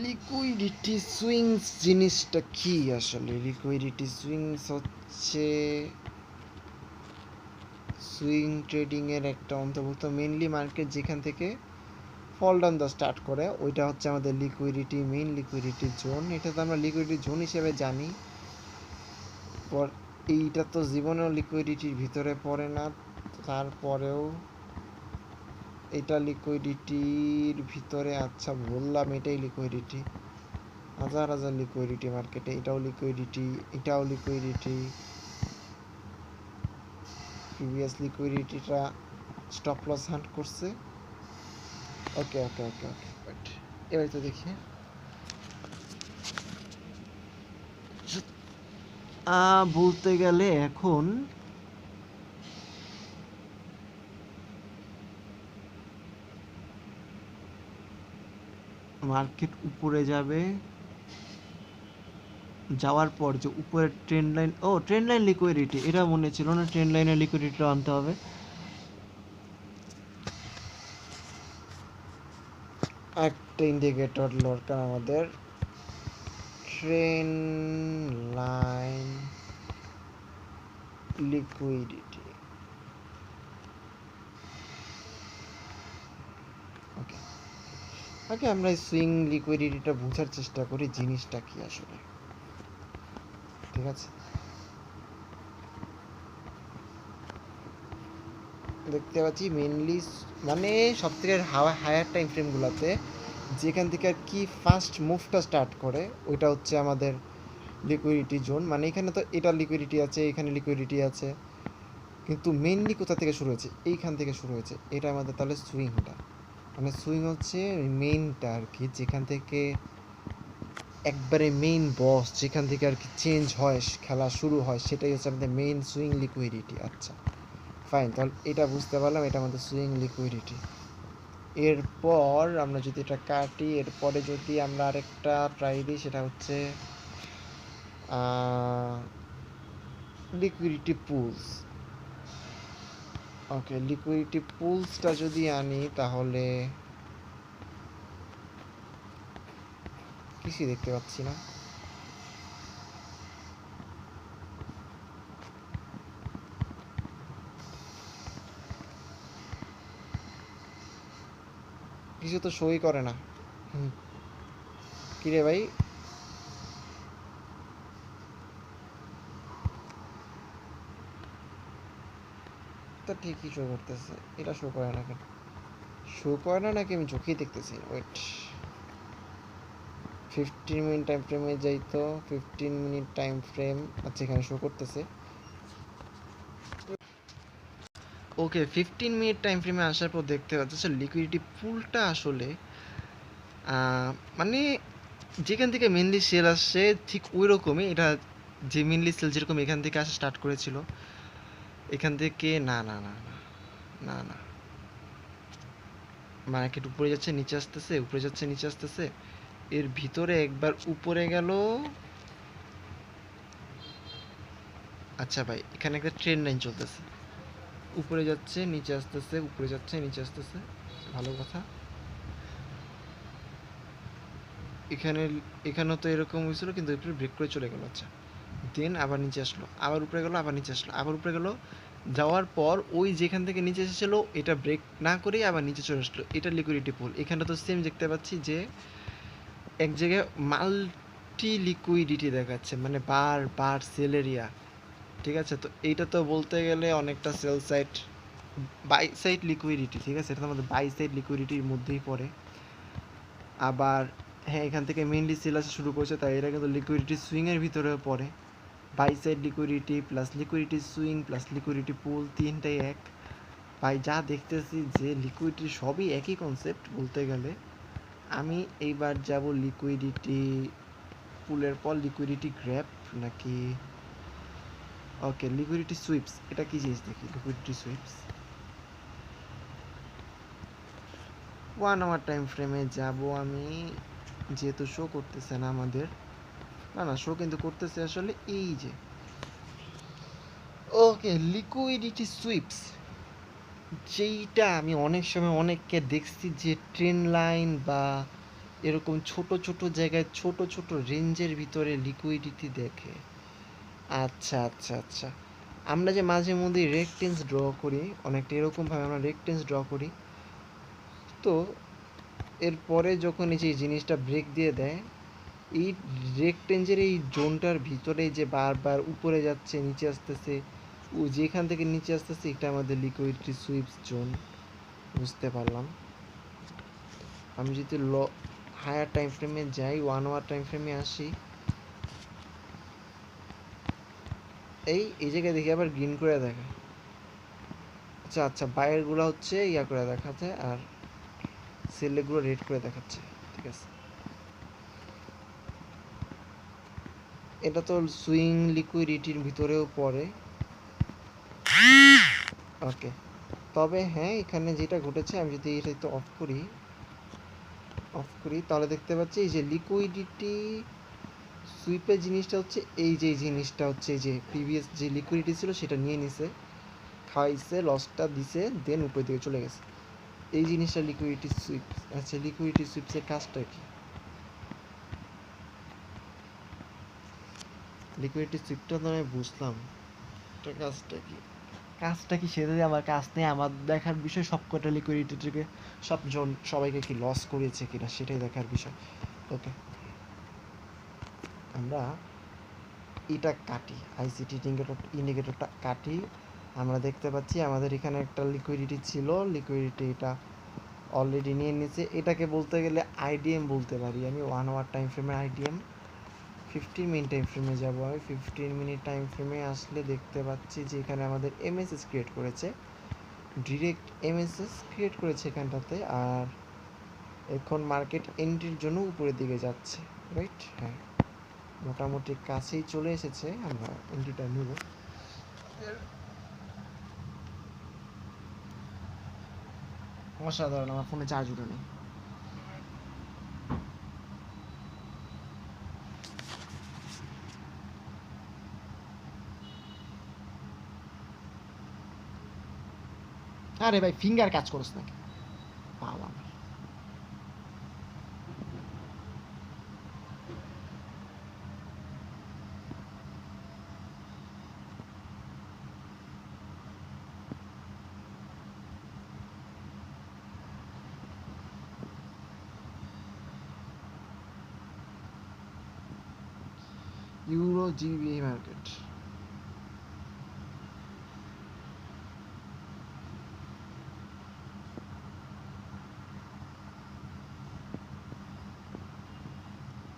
লিকুইডিটি সুইংস জিনিসটা কি আসলে? লিকুইডিটি সুইংস হচ্ছে সুইং ট্রেডিং এর একটা অন্তর্ভুক্ত, মেইনলি মার্কেট যেখান থেকে ফল ডাউন দা স্টার্ট করে, ওইটা হচ্ছে আমাদের মেইন লিকুইডিটি জোন। এটা তো আমরা লিকুইডিটি জোন হিসেবে জানি। পর এইটা তো জীবনেও লিকুইডিটির ভিতরে পড়ে না, তারপরেও এটা লিকুইডিটির ভিতরে, আচ্ছা বললাম এটাই লিকুইডিটি, হাজার হাজার লিকুইডিটি মার্কেটে, এটাও লিকুইডিটি, এটাও লিকুইডিটি। প্রিভিয়াস লিকুইডিটিটা স্টপ লস হান্ট করছে। Okay okay okay okay, but এবার তো দেখি, বলতে গেলে এখন মার্কেট উপরে যাবে, যাওয়ার পর যে উপরের ট্রেন্ড লাইন লিকুইডিটি, এটা মনে ছিল না, ট্রেন্ড লাইনের লিকুইডিটি আনতে হবে। একটা ইন্ডিকেটর দরকার আমাদের, ট্রেন্ড লাইন লিকুইডিটি। ওকে, আগে আমরা সুইং লিকুইডিটিটা বোঝার চেষ্টা করি জিনিসটা কি আসলে, ঠিক আছে? দেখতে পাচ্ছি মেনলি মানে সব থেকে হায়ার টাইম ফ্রেমগুলোতে যেখান থেকে আর কি ফার্স্ট মুভটা স্টার্ট করে ওইটা হচ্ছে আমাদের লিকুইডিটি জোন। মানে এখানে তো এটা লিকুইডিটি আছে, এখানে লিকুইডিটি আছে, কিন্তু মেনলি কোথা থেকে শুরু হয়েছে, এইখান থেকে শুরু হয়েছে। এটা আমাদের তাহলে সুইংটা, মানে সুইং হচ্ছে মেইনটা আর কি, যেখান থেকে একবারে মেইন বস, যেখান থেকে আর কি চেঞ্জ হয়, খেলা শুরু হয়, সেটাই হচ্ছে আমাদের মেইন সুইং লিকুইডিটি। আচ্ছা ফাইন, তাহলে এটা বুঝতে পারলাম, এটা আমাদের সুইং লিকুইডিটি। এরপর আমরা যদি এটা কাটি, এরপরে যদি আমরা আরেকটা ট্রাই দিই, সেটা হচ্ছে লিকুইডিটি পুলস। ওকে, লিকুইডিটি পুলসটা যদি আনি তাহলে কিছুই দেখতে পাচ্ছি না। কিছু তো সই করে না। কিরে ভাই, তো ঠিকই শো করতেছে, এটা শো করে না কেন? শো করে না নাকি আমি চোখেই দেখতেছি? ওয়েট, 15 মিনিট টাইম ফ্রেমে যাই তো, 15 মিনিট টাইম ফ্রেম। আচ্ছা এখানে শো করতেছে। ওকে, 15 মিনিট টাইম ফ্রেমে আসার পর দেখতে পাচ্ছি লিকুইডিটি পুলটা আসলে মানে যেখান থেকে মেনলি সেল আসছে ঠিক ওই রকমই এটা, যে মেনলি সেল যেরকম এখান থেকে আসা স্টার্ট করেছিল, এখান থেকে না না না না না না, মার্কেট উপরে যাচ্ছে নিচে আসতেছে, উপরে যাচ্ছে নিচে আসতেছে, এর ভিতরে একবার উপরে গেল। আচ্ছা ভাই, এখানে একটা ট্রেন লাইন চলতেছে, উপরে যাচ্ছে নিচে আসতেছে, উপরে যাচ্ছে নিচে আসতেছে, ভালো কথা। এখানে এখানেও তো এরকম হয়েছিল, কিন্তু একটু ব্রেক করে চলে গেল। আচ্ছা, দেন আবার নিচে আসলো, আবার উপরে গেল, আবার নিচে আসলো, আবার উপরে গেল, যাওয়ার পর ওই যেখান থেকে নিচে এসেছিলো এটা ব্রেক না করেই আবার নিচে চলে আসলো। এটা লিকুইডিটি পুল। এখানে তো সেম দেখতে পাচ্ছি যে এক জায়গায় মাল্টি লিকুইডিটি দেখাচ্ছে, মানে বার বার সেল এরিয়া। ঠিক আছে, তো এইটা তো বলতে গেলে অনেকটা sell side buy side liquidity. ঠিক আছে, এটা তো আমাদের বাই সাইড লিকুইডিটির মধ্যেই পড়ে। আবার হ্যাঁ, এখান থেকে মেইনলি সেল আসা শুরু করছে, তাই এটা কিন্তু লিকুইডিটি সুইংয়ের ভিতরেও পড়ে। Buy side liquidity plus liquidity swing plus liquidity pool, তিনটাই এক। ভাই যা দেখতেছি যে লিকুইডিটি সবই একই কনসেপ্ট বলতে গেলে। আমি এইবার যাব লিকুইডিটি পুলের পর লিকুইডিটি গ্র্যাব নাকি, ওকে লিকুইডিটি সুইপস। এটা কি জিনিস দেখি, লিকুইডিটি সুইপস 1 আওয়ার টাইম ফ্রেমে যাব আমি, যেহেতু শো করতেছে না আমাদের, না না শো কিন্তু করতেছে আসলে, এই যে ওকে লিকুইডিটি সুইপস, যেইটা আমি অনেক সময় অনেককে দেখছি যে ট্রেন লাইন বা এরকম ছোট ছোট জায়গায় ছোট ছোট রেঞ্জের ভিতরে লিকুইডিটি দেখে। আচ্ছা আচ্ছা আচ্ছা, আমরা যে মাঝে মধ্যে রেকটেন্স ড্র করি, অনেকটা এরকমভাবে আমরা রেকটেন্স ড্র করি, তো এরপরে যখন এই যে জিনিসটা ব্রেক দিয়ে দেয়, এই রেকটেন্সের এই জোনটার ভিতরে যে বারবার উপরে যাচ্ছে নিচে আসতেছে, ও যেখান থেকে নিচে আসতেছে, এটা আমাদের লিকুইডিটি সুইপস জোন। বুঝতে পারলাম। আমি যদি হায়ার টাইম ফ্রেমে যাই, 1 আওয়ার টাইম ফ্রেমে আসি, এই জায়গায় দেখি আবার গ্রিন করে দেখা। আচ্ছা আচ্ছা, বাইরেরগুলো হচ্ছে ইয়া করে দেখাচ্ছে, আর সেলেগুলো রেড করে দেখাচ্ছে। ঠিক আছে, এটা তো সুইং লিকুইডিটির ভিতরেও পড়ে। ওকে, তবে হ্যাঁ, এখানে যেটা ঘটেছে, আমি যদি এটা একটু অফ করি তাহলে দেখতে পাচ্ছি এই যে লিকুইডিটি সুইপের জিনিসটা হচ্ছে এই যে জিনিসটা হচ্ছে, এই যে প্রিভিয়াস যে লিকুইডিটি ছিল সেটা নিয়ে নিছে, খাইছে, লসটা দিছে, দেন উপর দিকে চলে গেছে। এই জিনিসটা লিকুইডিটি সুইপ। আচ্ছা, লিকুইডিটি সুইপসের কাজটা কি? লিকুইডিটি সুইপটা তো আমি বুঝলাম, এটা কাজটা কি? কাজটা কি সেটা দিয়ে আমার কাজ নেই, আমার দেখার বিষয় সব কটা লিকুইডিটি থেকে সবাইকে কি লস করেছে কিনা সেটাই দেখার বিষয়। ওকে, আমরা এটা কাটি, আইসিটি ইন্ডিকেটরটা কাটি, আমরা দেখতে পাচ্ছি আমাদের এখানে একটা লিকুইডিটি ছিল, লিকুইডিটিটা অলরেডি নিয়ে নিয়েছে। এটাকে বলতে গেলে আইডিএম বলতে পারি আমি, 1 আওয়ার টাইম ফ্রেমের আইডিএম। 15 মিনিট টাইম ফ্রেমে যাবো আমি। 15 মিনিট টাইম ফ্রেমে আসলে দেখতে পাচ্ছি যে এখানে আমাদের এমএসএস ক্রিয়েট করেছে, ডিরেক্ট এমএসএস ক্রিয়েট করেছে এখানটাতে। আর এখন মার্কেট এন্ট্রির জন্য উপরের দিকে যাচ্ছে, রাইট? হ্যাঁ, মোটামুটি কাছেই চলে এসেছে, আমরা এন্ট্রিটা নিব। অসাধারণ, আমার ফোনে চার্জ উঠে নেই। আরে ভাই, ফিঙ্গার কাজ করছ নাকি? বাবা, ইউরো জিবি মার্কেট।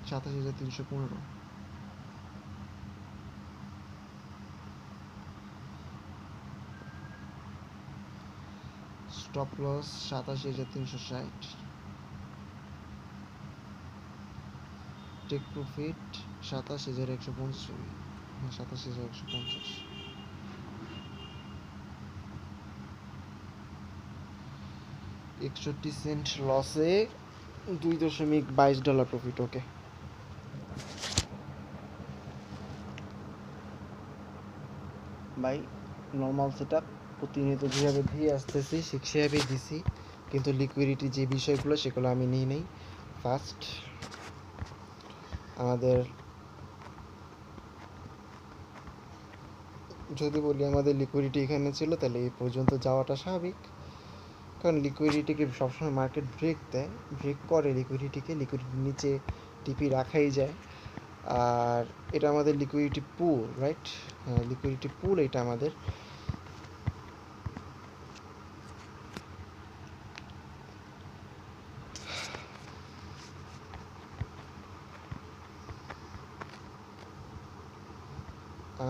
সাতাশ হাজার 315। Stop loss 87,360। Take profit 27,150। 27,150। 61 cent লসে $2.22 প্রফিট। ওকে ভাই, নর্মাল সেট আপ। প্রতিনিয়ত যেভাবে দিয়ে আসতেছি ঠিক সেভাবেই দিছি, কিন্তু লিকুইডিটি যে বিষয়গুলো সেগুলো আমি নিই নেই। ফার্স্ট আমাদের যদি বলি আমাদের লিকুইডিটি এখানে ছিল, তাহলে এই পর্যন্ত যাওয়াটা স্বাভাবিক, কারণ লিকুইডিটিকে সবসময় মার্কেট ব্রেক দেয়, ব্রেক করে লিকুইডিটিকে, লিকুইডিটির নিচে টিপি রাখাই যায়। আর এটা আমাদের লিকুইডিটি পুল, রাইট? হ্যাঁ, লিকুইডিটি পুল এটা আমাদের।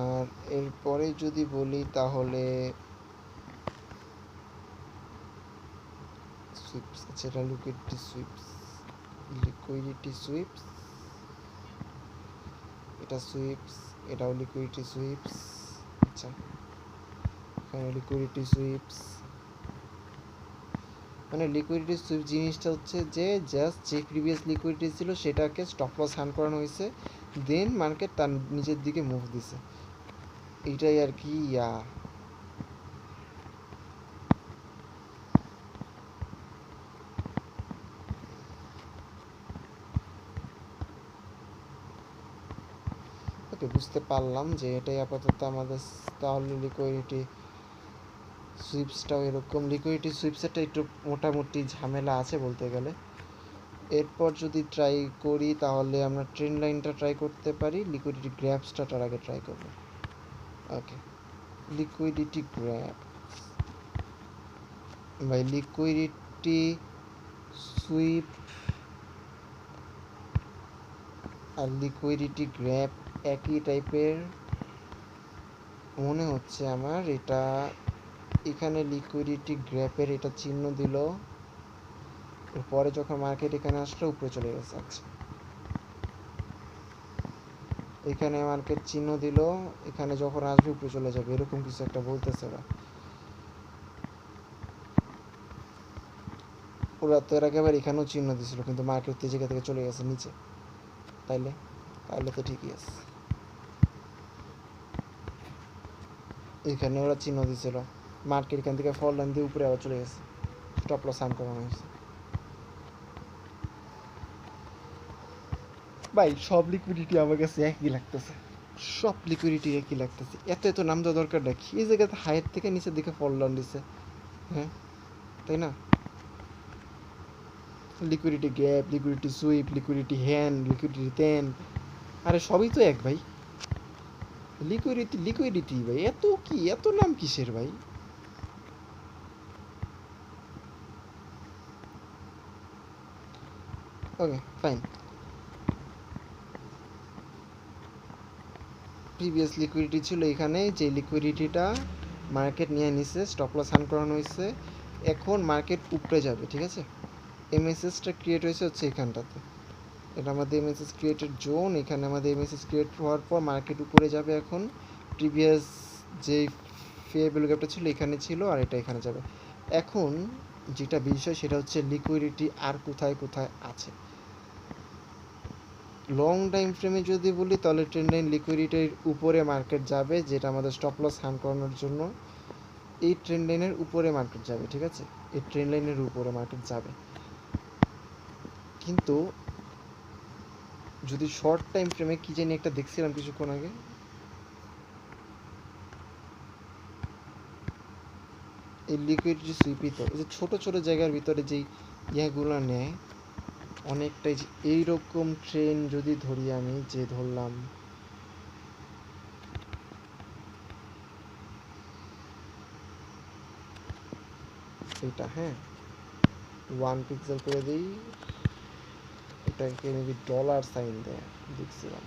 আর এরপরে যদি বলি তাহলে সুইপস, আচ্ছা এটা লিকুইডিটি সুইপস, লিকুইডিটি সুইপস, এটা সুইপস, এটাও লিকুইডিটি সুইপস। আচ্ছা, এখানে লিকুইডিটি সুইপস, মানে লিকুইডিটি সুইপ জিনিসটা হচ্ছে যে জাস্ট যে প্রিভিয়াস লিকুইডিটি ছিল সেটাকে স্টপ লস হান করানো হয়েছে, দেন মার্কেট তার নিচের দিকে মুভ দিছে, এইটাই আর কি। ওকে, বুঝতে পারলাম যে এটাই আপাতত আমাদের। তাহলে লিকুইডিটি সুইপসটাও এরকম, লিকুইডিটি সুইপসেরটা একটু মোটামুটি ঝামেলা আছে বলতে গেলে। এরপর যদি ট্রাই করি তাহলে আমরা ট্রেন্ড লাইনটা ট্রাই করতে পারি, লিকুইডিটি গ্র্যাপসটা তার আগে ট্রাই করব। ওকে, লিকুইডিটি গ্র্যাপ ভাই, লিকুইডিটি সুইপ আর লিকুইডিটি গ্র্যাপ একই টাইপের মনে হচ্ছে আমার। এটা এখানে লিকুইডিটি গ্র্যাপের এটা চিহ্ন দিল, পরে যখন মার্কেট এখানে আসলো উপরে চলে গেছে। আচ্ছা, এখানে মার্কেট চিহ্ন দিল, এখানে যখন আসবে উপরে চলে যাবে, এরকম কিছু একটা বলতেছে ওরা। ওরা তো এর আগে আবার এখানেও চিহ্ন দিছিল, কিন্তু মার্কেট এই জায়গা থেকে চলে গেছে নিচে। তাইলে তাহলে তো ঠিকই আছে। এখানে ওরা চিহ্ন দিছিল, মার্কেট এখান থেকে ফল লাইন দিয়ে উপরে আবার চলে গেছে, স্টপ লস হান করানো হয়েছে। ভাই, সব লিকুইডিটি আমার কাছে একই লাগতেছে, সব লিকুইডিটি একই লাগতেছে। এত এত নাম দেওয়া দরকার নাকি? এই জায়গাতে হাইয়ের থেকে নিচের দিকে ফল ডাউন দিছে, হ্যাঁ তাই না? Liquidity gap, liquidity sweep, liquidity hand, liquidity ten, আরে সবই তো এক ভাই। লিকুইডিটি ভাই, এত নাম কিসের ভাই? Okay fine. প্রিভিয়াস লিকুইডিটি ছিল এখানে, যে লিকুইডিটিটা মার্কেট নিয়ে নিছে, স্টপ লস হান করানো হয়েছে। এখন মার্কেট উপরে যাবে, ঠিক আছে? এমএসএসটা ক্রিয়েট হয়েছে হচ্ছে এখানটাতে, এটা আমাদের এমএসএস ক্রিয়েটেড জোন। এখানে আমাদের এমএসএস ক্রিয়েট হওয়ার পর মার্কেট উপরে যাবে। এখন প্রিভিয়াস যে ফেয়ার ভ্যালু গ্যাপটা ছিল এখানে ছিল, আর এটা এখানে যাবে। এখন যেটা বিষয় সেটা হচ্ছে লিকুইডিটি আর কোথায় কোথায় আছে। লং টাইম ফ্রেমে যদি বলি তাহলে ট্রেন্ড লাইন লিকুইডিটির উপরে মার্কেট যাবে, যেটা আমাদের স্টপ লস হান করানোর জন্য এই ট্রেন্ড লাইনের উপরে মার্কেট যাবে, ঠিক আছে? এই ট্রেন্ড লাইনের উপরে মার্কেট যাবে। কিন্তু যদি শর্ট টাইম ফ্রেমে কি জানি একটা দেখছিলাম কিছুক্ষণ আগে, এই লিকুইডিটি সুইপই তো এই যে ছোট ছোট জায়গার ভিতরে যেই ইয়াগুলো নেয় অনেকটাই, যে এইরকম ট্রেন যদি ধরি আমি, যে ধরলাম এটা, হ্যাঁ 1 পিক্সেল করে দিই, এটাকে মেবি ডলার সাইন দেয় দেখছিলাম।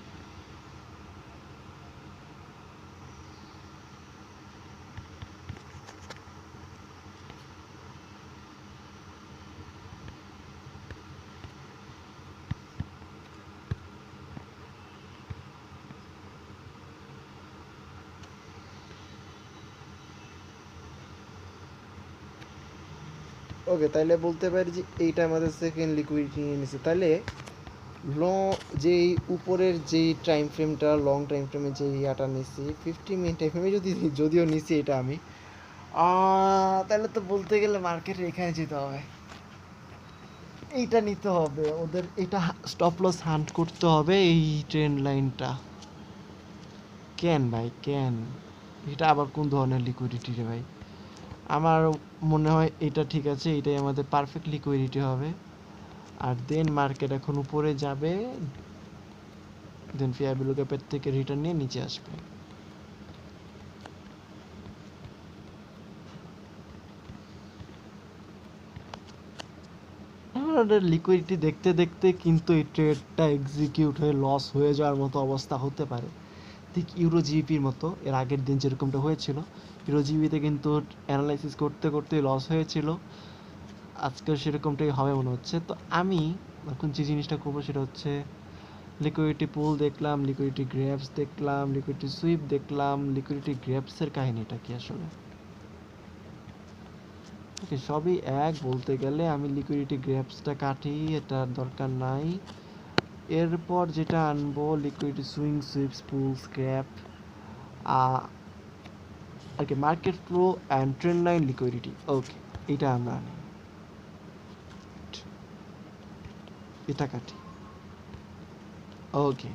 ওকে, তাইলে বলতে পারি যে এইটা আমাদের সেকেন্ড লিকুইডিটি নিয়ে নিছে। তাহলে যেই উপরের যেই টাইম ফ্রেমটা, লং টাইম ফ্রেমে যে ইয়াটা নিছি 50 মিনিট টাইম ফ্রেমে যদিও নিছি এটা আমি, তাহলে তো বলতে গেলে মার্কেটের এখানে যেতে হবে, এইটা নিতে হবে ওদের, এটা স্টপ লস হান্ট করতে হবে এই ট্রেন্ড লাইনটা। কেন ভাই কেন? এটা আবার কোন ধরনের লিকুইডিটি রে ভাই? আমার মনে হয় এটা ঠিক আছে, এটাই আমাদের পারফেক্ট লিকুইডিটি হবে। আর দেন মার্কেট এখন উপরে যাবে, দেন ফেয়ার ভ্যালু গ্যাপের থেকে রিটার্ন নিয়ে নিচে আসবে। আমাদের লিকুইডিটি দেখতে দেখতে কিন্তু এই ট্রেডটা এক্সিকিউট হয়ে লস হয়ে যাওয়ার মতো অবস্থা হতে পারে, ঠিক ইউরো জিবিপির মতো। এর আগের দিন যেরকমটা হয়েছিল, ইউরো জিবিতে কিন্তু অ্যানালাইসিস করতে করতে লস হয়েছিল, আজকেও সেরকমটাই হবে মনে হচ্ছে। তো আমি এখন যে জিনিসটা করবো সেটা হচ্ছে লিকুইডিটি পুল দেখলাম, লিকুইডিটি গ্র্যাপস দেখলাম, লিকুইডিটি সুইপ দেখলাম, লিকুইডিটি গ্র্যাপসের কাহিনীটা কি আসলে? ওকে, সবই এক বলতে গেলে। আমি লিকুইডিটি গ্র্যাপসটা কাটি, এটার দরকার নাই। এরপর যেটা আনবো liquidity swing, sweeps, pools, grab, আর কি market flow and trend line liquidity. Okay, এটা আমরা আনি, এটা কাটি। ওকে,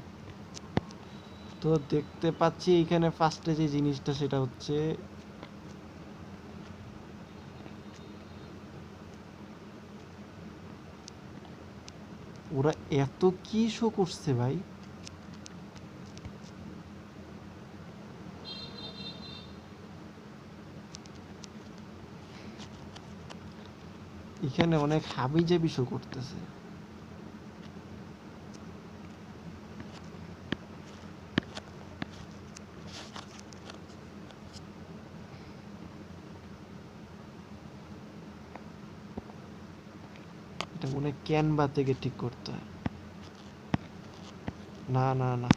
তো দেখতে পাচ্ছি এখানে ফার্স্টে যে জিনিসটা সেটা হচ্ছে ওরা এত কি শো করছে ভাই? এখানে অনেক হাবিজাবি শো করতেছে। এটা মনে হয় ক্যানভা থেকে ঠিক করতে হয়। না না না,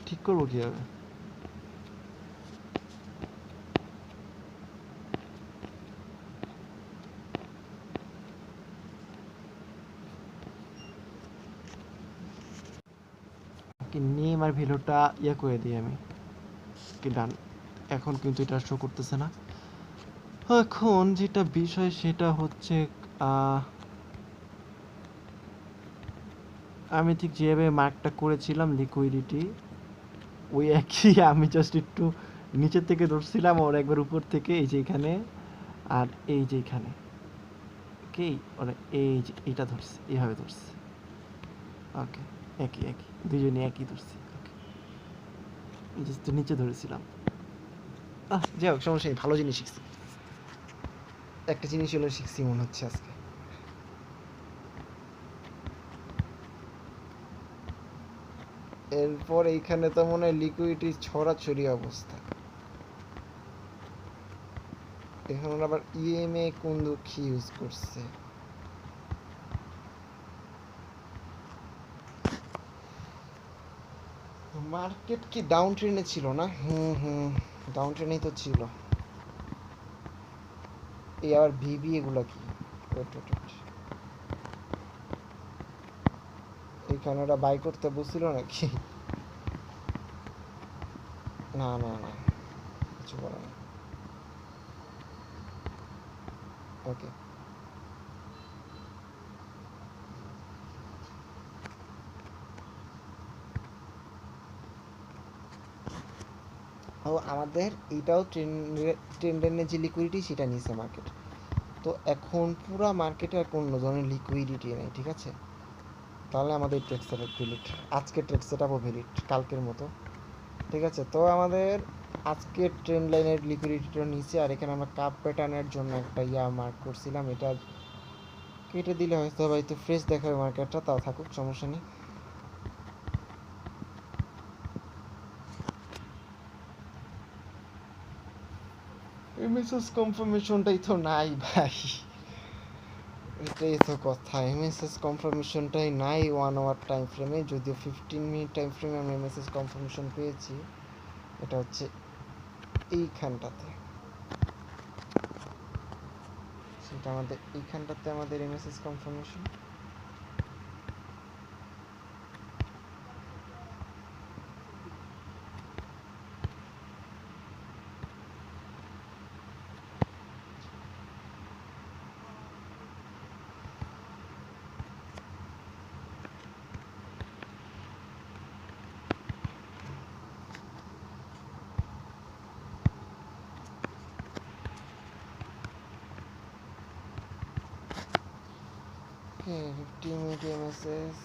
ঠিক করবো কিভাবে? কি নেম আর ভ্যালুটা ইয়ে করে দিই আমি, কি ডান। এখন কিন্তু এটা শো করতেছে না। এখন যেটা বিষয় সেটা হচ্ছে আমি ঠিক যেভাবে মার্কটা করেছিলাম লিকুইডিটি ওই একই আমি জাস্ট একটু নিচের থেকে ধরছিলাম ওর একবার উপর থেকে এই যে এখানে আর এই যে এখানে ওকে ওরা এই যে এটা ধরছে এইভাবে ধরছে ওকে একই একই দুজনে একই ধরছি ওকে জাস্ট নিচে ধরেছিলাম যাই হোক সমস্যা নেই ভালো জিনিস শিখছি একটা জিনিস হলো শিখছি মনে হচ্ছে আজকে এরপর এইখানে তো মনে হয় লিকুইডিটি ছড়াছড়ি অবস্থা এখন আবার ইএমএ কোন দুঃখী ইউজ করছে মার্কেট কি ডাউন ট্রেনে ছিল না ডাউন ট্রেনেই তো ছিল এই আবার ভিবি এগুলা কি এইখানে ওরা বাই করতে বসছিল নাকি না না না কিছু বলে না ওকে ও আমাদের এইটাও ট্রেন্ডের যে লিকুইডিটি সেটা নিছে মার্কেট তো এখন পুরা মার্কেটে আর কোনো ধরনের লিকুইডিটি নেই ঠিক আছে তাহলে আমাদের ট্রেড সেট আপ ভ্যালিড আজকের ট্রেড সেট আপও ভ্যালিড কালকের মতো ঠিক আছে তো আমাদের আজকের ট্রেন্ড লাইনের লিকুইডিটিটা নিচে আর এখানে আমরা কাপ প্যাটার্নের জন্য একটা মার্ক করছিলাম এটা কেটে দিলে হয়তো হয়তো ফ্রেশ দেখাবে মার্কেটটা তাও থাকুক সমস্যা নেই এমএসএস কনফার্মেশনটাই তো নাই ভাই এটাই তো কথা এমএসএস কনফার্মেশনটাই নাই 1 আওয়ার টাইম ফ্রেমে যদিও 15 মিনিট টাইম ফ্রেমে আমি এমএসএস কনফার্মেশন পেয়েছি এটা হচ্ছে এইখানটাতে সেটা আমাদের এইখানটাতে আমাদের MSS confirmation Okay, 15 minute MSS.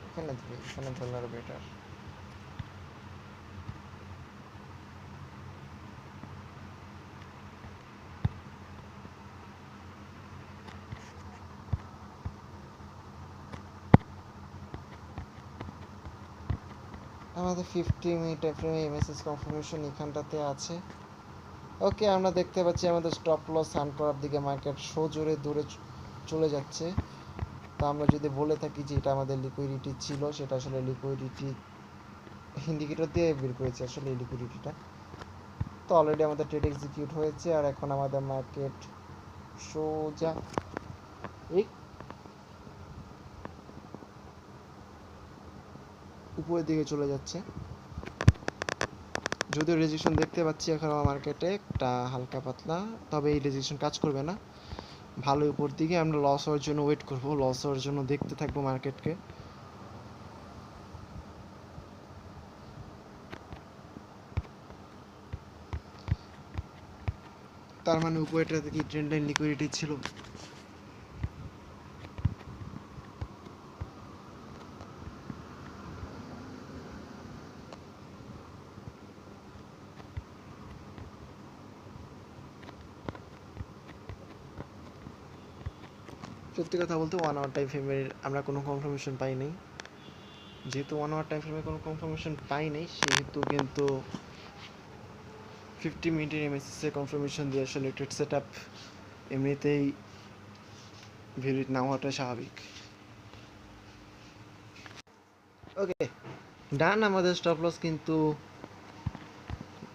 এখানে ধরলে আরো বেটার আমাদের 50 মিনিট ফ্রেমে এমএসএস কনফার্মেশন এখানটাতে আছে ওকে আমরা দেখতে পাচ্ছি আমাদের স্টপ লস হান্ট করার দিকে মার্কেট জোরে দূরে চলে যাচ্ছে তো আমরা যদি বলে থাকি যে এটা আমাদের লিকুইডিটি ছিল সেটা আসলে লিকুইডিটি ইন্ডিকেটর দিয়ে বের করেছে আসলে এই লিকুইডিটিটা তো অলরেডি আমাদের ট্রেড এক্সিকিউট হয়েছে আর এখন আমাদের মার্কেট সোজা এই উপরের দিকে চলে যাচ্ছে যদিও রেজিস্ট্রেশন দেখতে পাচ্ছি এখন মার্কেটে একটা হালকা পাতলা তবে এই রেজিস্ট্রেশন কাজ করবে না ভালো উপর দিকে আমরা লস হওয়ার জন্য ওয়েট করব লস হওয়ার জন্য দেখতে থাকবো মার্কেটকে তার মানে উপরেটাতে কি ট্রেন্ড লাইন লিকুইডিটি ছিল সত্যি কথা বলতে 1 আওয়ার টাইম ফ্রেমের আমরা কোনো কনফার্মেশন পাই নাই যেহেতু 1 আওয়ার টাইম ফ্রেমে কোনো কনফার্মেশন পাই নাই সেহেতু কিন্তু 50 মিনিটের এমএসএস এ কনফার্মেশন দিয়ে আসলে ট্রেড সেট আপ এমনিতেই ভ্যালিড না হওয়াটা স্বাভাবিক ওকে ডান আমাদের স্টপ লস কিন্তু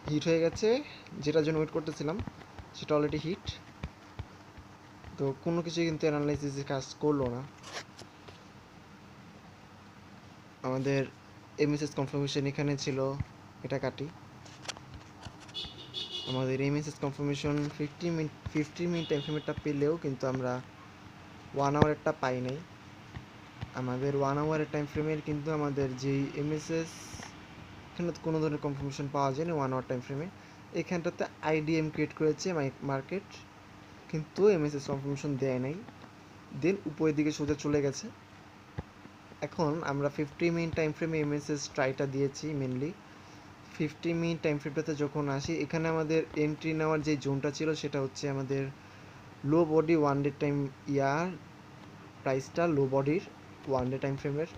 হিট হয়ে গেছে যেটার জন্য ওয়েট করতেছিলাম সেটা অলরেডি হিট তো কোনো কিছু কিন্তু অ্যানালাইসিসে কাজ করলো না। আমাদের এমএসএস কনফার্মেশন এখানে ছিল, এটা কাটি। আমাদের এমএসএস কনফার্মেশন 15 মিনিট টাইম ফ্রেমেরটা পেলেও কিন্তু আমরা 1 আওয়ারেরটা পাই নাই। আমাদের 1 আওয়ারের টাইম ফ্রেমের কিন্তু আমাদের যেই এমএসএস, এখানে তো কোনো ধরনের কনফার্মেশন পাওয়া যায় না 1 আওয়ার টাইম ফ্রেমে। এখানটাতে আইডিএম ক্রিয়েট করেছে মার্কেট, কিন্তু এমএসএস কনফার্মেশন দেয় নাই, দেন উপরের দিকে সোজা চলে গেছে। এখন আমরা 50 মিনিট টাইম ফ্রেমে এমএসএস ট্রাইটা দিয়েছি মেনলি। 50 মিনিট টাইম ফ্রেমটাতে যখন আসি, এখানে আমাদের এন্ট্রি নেওয়ার যে জোনটা ছিল সেটা হচ্ছে আমাদের লো বডি 1 ডে টাইম প্রাইসটা লো বডির 1 ডে টাইম ফ্রেমের।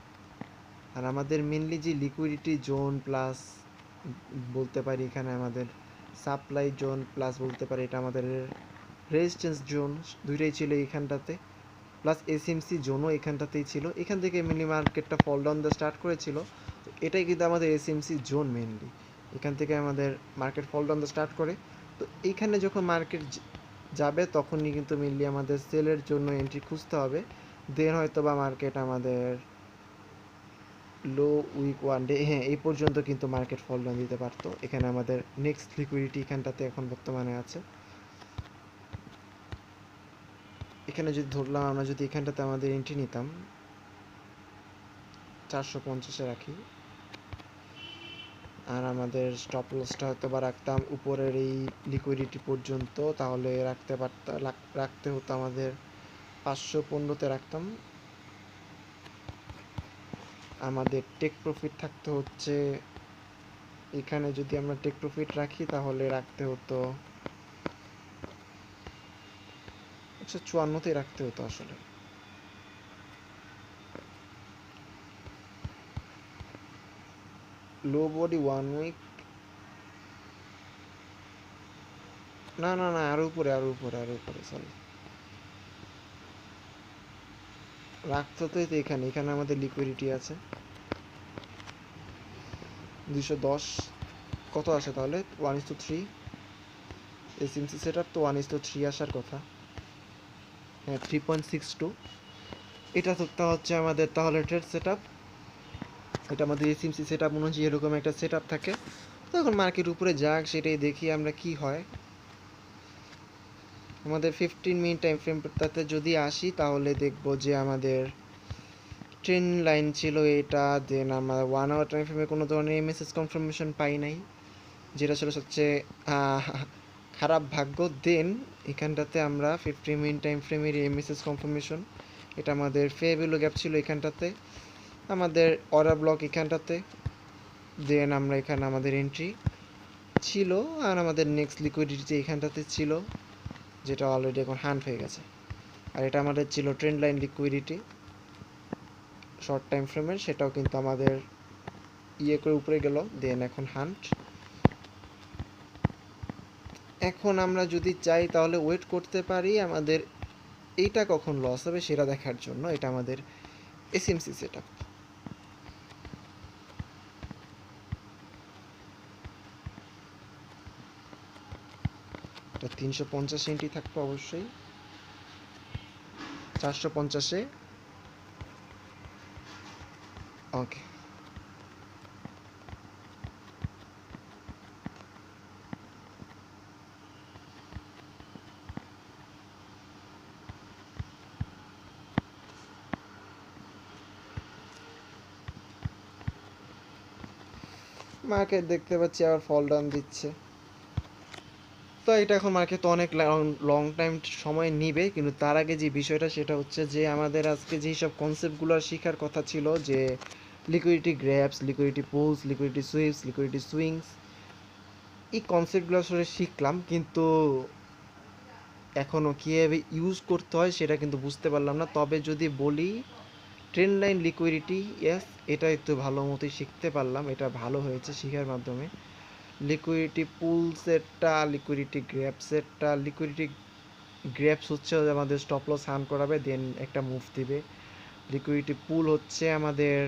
আর আমাদের মেনলি যে লিকুইডিটি জোন প্লাস বলতে পারি এখানে আমাদের সাপ্লাই জোন প্লাস বলতে পারি এটা আমাদের রেজিস্ট্যান্স জোন, দুইটাই ছিল এখানটাতে, প্লাস এসএমসি জোনও এখানটাতেই ছিল। এখান থেকে মেনলি মার্কেটটা ফল ডাউন দিয়ে স্টার্ট করেছিল, তো এটাই কিন্তু আমাদের এসএমসি জোন মেনলি। এখান থেকে আমাদের মার্কেট ফল ডাউন দিয়ে স্টার্ট করে, তো এইখানে যখন মার্কেট যাবে তখনই কিন্তু মেনলি আমাদের সেলের জন্য এন্ট্রি খুঁজতে হবে। দেন হয়তো বা মার্কেট আমাদের লো উইক 1 ডে, হ্যাঁ এই পর্যন্ত কিন্তু মার্কেট ফল ডাউন দিতে পারতো। এখানে আমাদের নেক্সট লিকুইডিটি এখানটাতে এখন বর্তমানে আছে। এখানে যদি ধরলাম আমরা যদি এখানটাতে আমাদের এন্ট্রি নিতাম 450-এ রাখি, আর আমাদের স্টপ লসটা হয়তো বা রাখতাম উপরের এই লিকুইডিটি পর্যন্ত, তাহলে রাখতে হতো আমাদের 515-তে রাখতাম। আমাদের টেক প্রফিট থাকতে হচ্ছে, এখানে যদি আমরা টেক প্রফিট রাখি তাহলে রাখতে হতো 154-তেই রাখতে হতো আসলে। লো বডি 1 উইক, না না না আরো উপরে সরি, রাখতে তো এখানে আমাদের লিকুইডিটি আছে 210, কত আসে তাহলে 1:3, এসএমসি সেট আপ তো 1:3 আসার কথা, হ্যাঁ 3.62। এটা তো হচ্ছে আমাদের তাহলে ট্রেড সেট আপ, এটা আমাদের এসএমসি সেট আপ অনুযায়ী এরকম একটা সেট আপ থাকে। তো এখন মার্কেট উপরে যাক, সেটাই দেখি আমরা কি হয়। আমাদের 15 মিনিট টাইম ফ্রেমটাতে যদি আসি তাহলে দেখবো যে আমাদের ট্রেন্ড লাইন ছিল এটা, দেন আমরা 1 আওয়ার টাইম ফ্রেমে কোনো ধরনের এমএসএস কনফার্মেশন পাই নাই, যেটা ছিল সবচেয়ে খারাপ ভাগ্য। দেন এখানটাতে আমরা 15 মিনিট টাইম ফ্রেমের এমএসএস কনফার্মেশন, এটা আমাদের ফে ভ্যালু গ্যাপ ছিল এখানটাতে, আমাদের অর্ডার ব্লক এখানটাতে, দেন আমরা এখানে আমাদের এন্ট্রি ছিল, আর আমাদের নেক্সট লিকুইডিটি যে এখানটাতে ছিল যেটা অলরেডি এখন হান্ট হয়ে গেছে। আর এটা আমাদের ছিল trend line liquidity short time ফ্রেমের, সেটাও কিন্তু আমাদের করে উপরে গেল, দেন এখন হান্ট। এখন আমরা যদি চাই তাহলে ওয়েট করতে পারি আমাদের এইটা কখন লস হবে সেটা দেখার জন্য। এটা আমাদের এসএমসি সেট আপ, এটা 350 এন্ট্রি থাকবে অবশ্যই, 450-এ ওকে। মার্কেট দেখতে পাচ্ছি আবার ফল ডাউন দিচ্ছে, তো এটা এখন মার্কেট তো অনেক লং টাইম সময় নিবে, কিন্তু তার আগে যে বিষয়টা সেটা হচ্ছে যে আমাদের আজকে যেই সব কনসেপ্টগুলো শেখার কথা ছিল, যে liquidity গ্র্যাবস, liquidity pools, liquidity sweeps, liquidity swings, এই কনসেপ্টগুলো আসলে শিখলাম, কিন্তু এখনও কীভাবে ইউজ করতে হয় সেটা কিন্তু বুঝতে পারলাম না। তবে যদি বলি ট্রেন্ড লাইন লিকুইডিটি, ইয়েস এটা একটু ভালো মতোই শিখতে পারলাম, এটা ভালো হয়েছে শেখার মাধ্যমে। লিকুইডিটি পুল সেটটা, লিকুইডিটি গ্র্যাপ সেটটা, লিকুইডিটি গ্র্যাপস হচ্ছে আমাদের স্টপ লস হান করাবে, দেন একটা মুভ দিবে। লিকুইডিটি পুল হচ্ছে আমাদের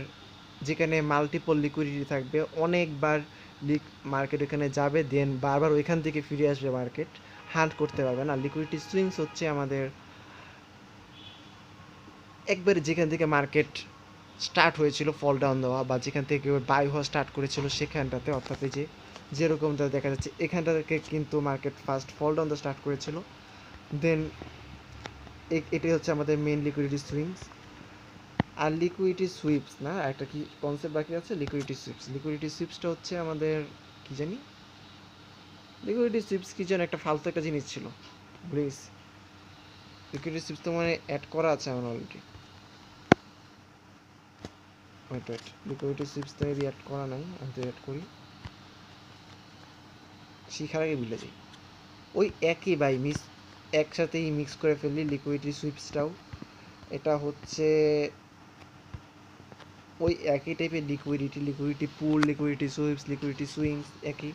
যেখানে মাল্টিপল লিকুইডিটি থাকবে, অনেকবার মার্কেট ওখানে যাবে, দেন বারবার ওইখান থেকে ফিরে আসবে, মার্কেট হান্ট করতে পারবে না। লিকুইডিটি সুইংস হচ্ছে আমাদের একবারে যেখান থেকে মার্কেট স্টার্ট হয়েছিল ফল ডাউন দেওয়া বা যেখান থেকে বাই হওয়া স্টার্ট করেছিল সেখানটাতে, অর্থাৎ এই যে যেরকমটা দেখা যাচ্ছে এখানটা থেকে কিন্তু মার্কেট ফার্স্ট ফল ডাউন দেওয়া স্টার্ট করেছিল। দেন এটাই হচ্ছে আমাদের মেন লিকুইডিটি সুইংস। আর লিকুইডিটি সুইপস না, একটা কি কনসেপ্ট বাকি আছে, লিকুইডিটি সুইপস। লিকুইডিটি সুইপসটা হচ্ছে আমাদের কি জানি, লিকুইডিটি সুইপস কি যেন একটা ফালতু একটা জিনিস ছিল, ভুলে গেছি। লিকুইডিটি সুইপস তো মানে অ্যাড করা আছে আমার অলরেডি। ওয়েট লিকুইডিটি সুইপস তো এর অ্যাড করা নাই, আমি তো অ্যাড করি, শিখার আগে ভুলে যাই। ওই একই বাই একসাথেই মিক্স করে ফেললি লিকুইডিটি সুইপসটাও। এটা হচ্ছে ওই একই টাইপের liquidity pool, liquidity sweeps, liquidity swings একই।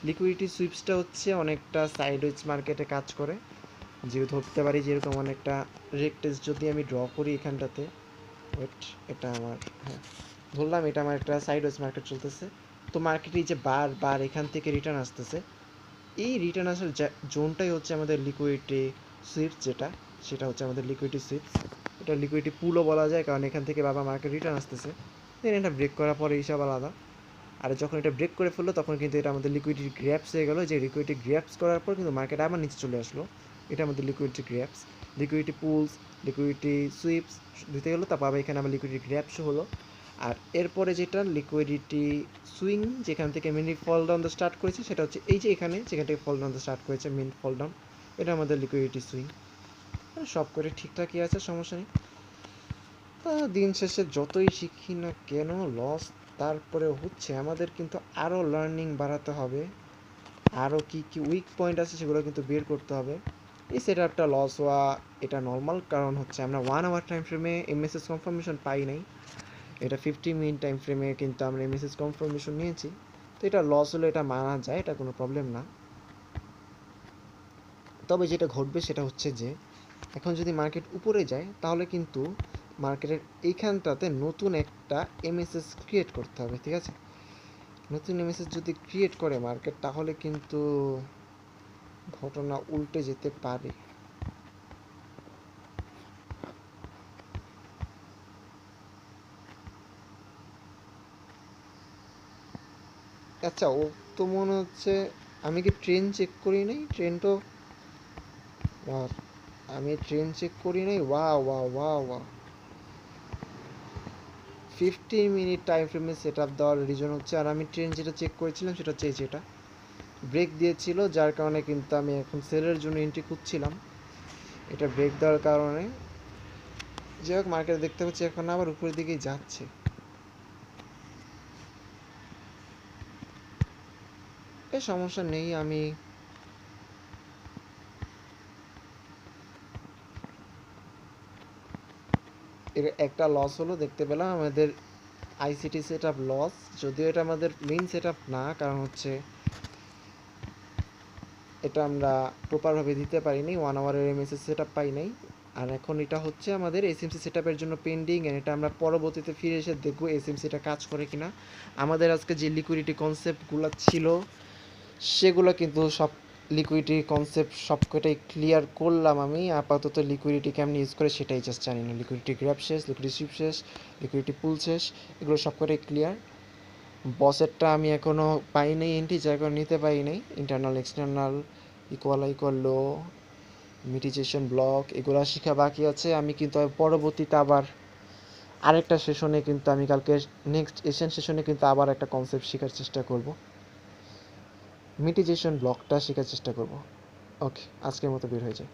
লিকুইডিটি সুইপসটা হচ্ছে অনেকটা সাইডওয়েজ মার্কেটে কাজ করে, যে ধরতে পারি যেরকম অনেকটা রেক্টেস যদি আমি ড্র করি এখানটাতে, ওয়েট এটা আমার, হ্যাঁ ধরলাম এটা আমার একটা সাইডওয়েজ মার্কেট চলতেছে। তো মার্কেটে এই যে বার এখান থেকে রিটার্ন আসতেছে, এই রিটার্ন আসার জোনটাই হচ্ছে আমাদের লিকুইডিটি সুইপস, সেটা হচ্ছে আমাদের লিকুইডিটি সুইপস। এটা লিকুইডিটি পুলও বলা যায়, কারণ এখান থেকে বাবা মার্কেট রিটার্ন আসতেছে, দেন এটা ব্রেক করার পরে হিসাব আলাদা। আর যখন এটা ব্রেক করে ফেললো তখন কিন্তু এটা আমাদের লিকুইডিটি গ্র্যাপস হয়ে গেলো, যে লিকুইডিটি গ্র্যাপস করার পর কিন্তু মার্কেট আবার নিচে চলে আসলো, এটা আমাদের liquidity grabs. Liquidity pools, liquidity sweeps দিতে গেলো, তারপর আবার এখানে আমার লিকুইডিটি গ্র্যাপসও হলো। আর এরপরে যেটা লিকুইডিটি সুইং, যেখান থেকে mainly fall down the start করেছে, সেটা হচ্ছে এই যে এখানে যেখান থেকে ফল ডাউন দ্য স্টার্ট করেছে মেন ফল ডাউন, এটা আমাদের লিকুইডিটি সুইং। সব করে ঠিকঠাকই আছে, সমস্যা নেই। তা দিন শেষে যতই শিখি না কেন লস তারপরে হচ্ছে, আমাদের কিন্তু আরও লার্নিং বাড়াতে হবে, আরও কী কী উইক পয়েন্ট আছে সেগুলো কিন্তু বের করতে হবে। এই সেট আপটা লস হওয়া এটা নর্মাল, কারণ হচ্ছে আমরা 1 আওয়ার টাইম ফ্রেমে এমএসএস কনফার্মেশন পাই নাই, এটা 50 মিনিট টাইম ফ্রেমে কিন্তু আমরা এমএসএস কনফার্মেশন নিয়েছি। তো এটা লস হলে এটা মানা যায়, এটা কোনো প্রবলেম না। তবে যেটা ঘটবে সেটা হচ্ছে যে এখন যদি মার্কেট উপরে যায় তাহলে কিন্তু মার্কেটের এইখানটাতে নতুন একটা এমএসএস ক্রিয়েট করতে হবে, ঠিক আছে? নতুন এমএসএস যদি ক্রিয়েট করে মার্কেট, তাহলে কিন্তু ঘটনা উল্টে যেতে পারে। আচ্ছা, ও তো মনে হচ্ছে, আমি কি ট্রেন চেক করি নাই? ট্রেন তো আমি ট্রেন চেক করি নাই। ওয়া ওয়া ওয়া ওয়া 15 মিনিট টাইম ফ্রেমে সেট আপ দেওয়ার রিজন হচ্ছে, আর আমি ট্রেন যেটা চেক করেছিলাম সেটা হচ্ছে যেটা ব্রেক দিয়েছিল, যার কারণে কিন্তু আমি এখন সেলের জন্য এন্ট্রি খুঁজছিলাম, এটা ব্রেক দেওয়ার কারণে। যাই হোক, মার্কেট দেখতে পাচ্ছি এখন আবার উপরের দিকেই যাচ্ছে। এই সমস্যা নেই, আমি এর একটা লস হলো দেখতে পেলাম, আমাদের আইসিটি সেট আপ লস, যদিও এটা আমাদের মেইন সেট আপ না, কারণ হচ্ছে এটা আমরা প্রপারভাবে দিতে পারিনি, 1 আওয়ারের এমএসএস সেট আপ পাই নাই। আর এখন এটা হচ্ছে আমাদের এসএমসি সেট আপের জন্য পেন্ডিং, এটা আমরা পরবর্তীতে ফিরে এসে দেখবো এসএমসিটা কাজ করে কিনা। আমাদের আজকে যে লিকুইডিটি কনসেপ্টগুলো ছিল সেগুলো কিন্তু সব লিকুইডিটি কনসেপ্ট সবকটাই ক্লিয়ার করলাম আমি। আপাতত লিকুইডিটি কেমন ইউজ করে সেটাই জাস্ট জানি না। লিকুইডিটি গ্র্যাব শেষ, লিকুইডিটি সুইপ শেষ, লিকুইডিটি পুল শেষ, এগুলো সবকটাই ক্লিয়ার। বসেরটা আমি এখনও পাই নাই এন্ট্রি, যার কারণে নিতে পারি নাই। ইন্টারনাল এক্সটার্নাল, ইকুয়াল লো, মিটিগেশন ব্লক, এগুলো শেখা বাকি আছে। আমি কিন্তু পরবর্তীতে আবার আরেকটা সেশনে কিন্তু আমি কালকে নেক্সট এশিয়ান সেশনে কিন্তু আবার একটা কনসেপ্ট শেখার চেষ্টা করব, মিটিগেশন ব্লকটা শেখার চেষ্টা করব। ওকে, আজকের মতো বের হয়ে যায়।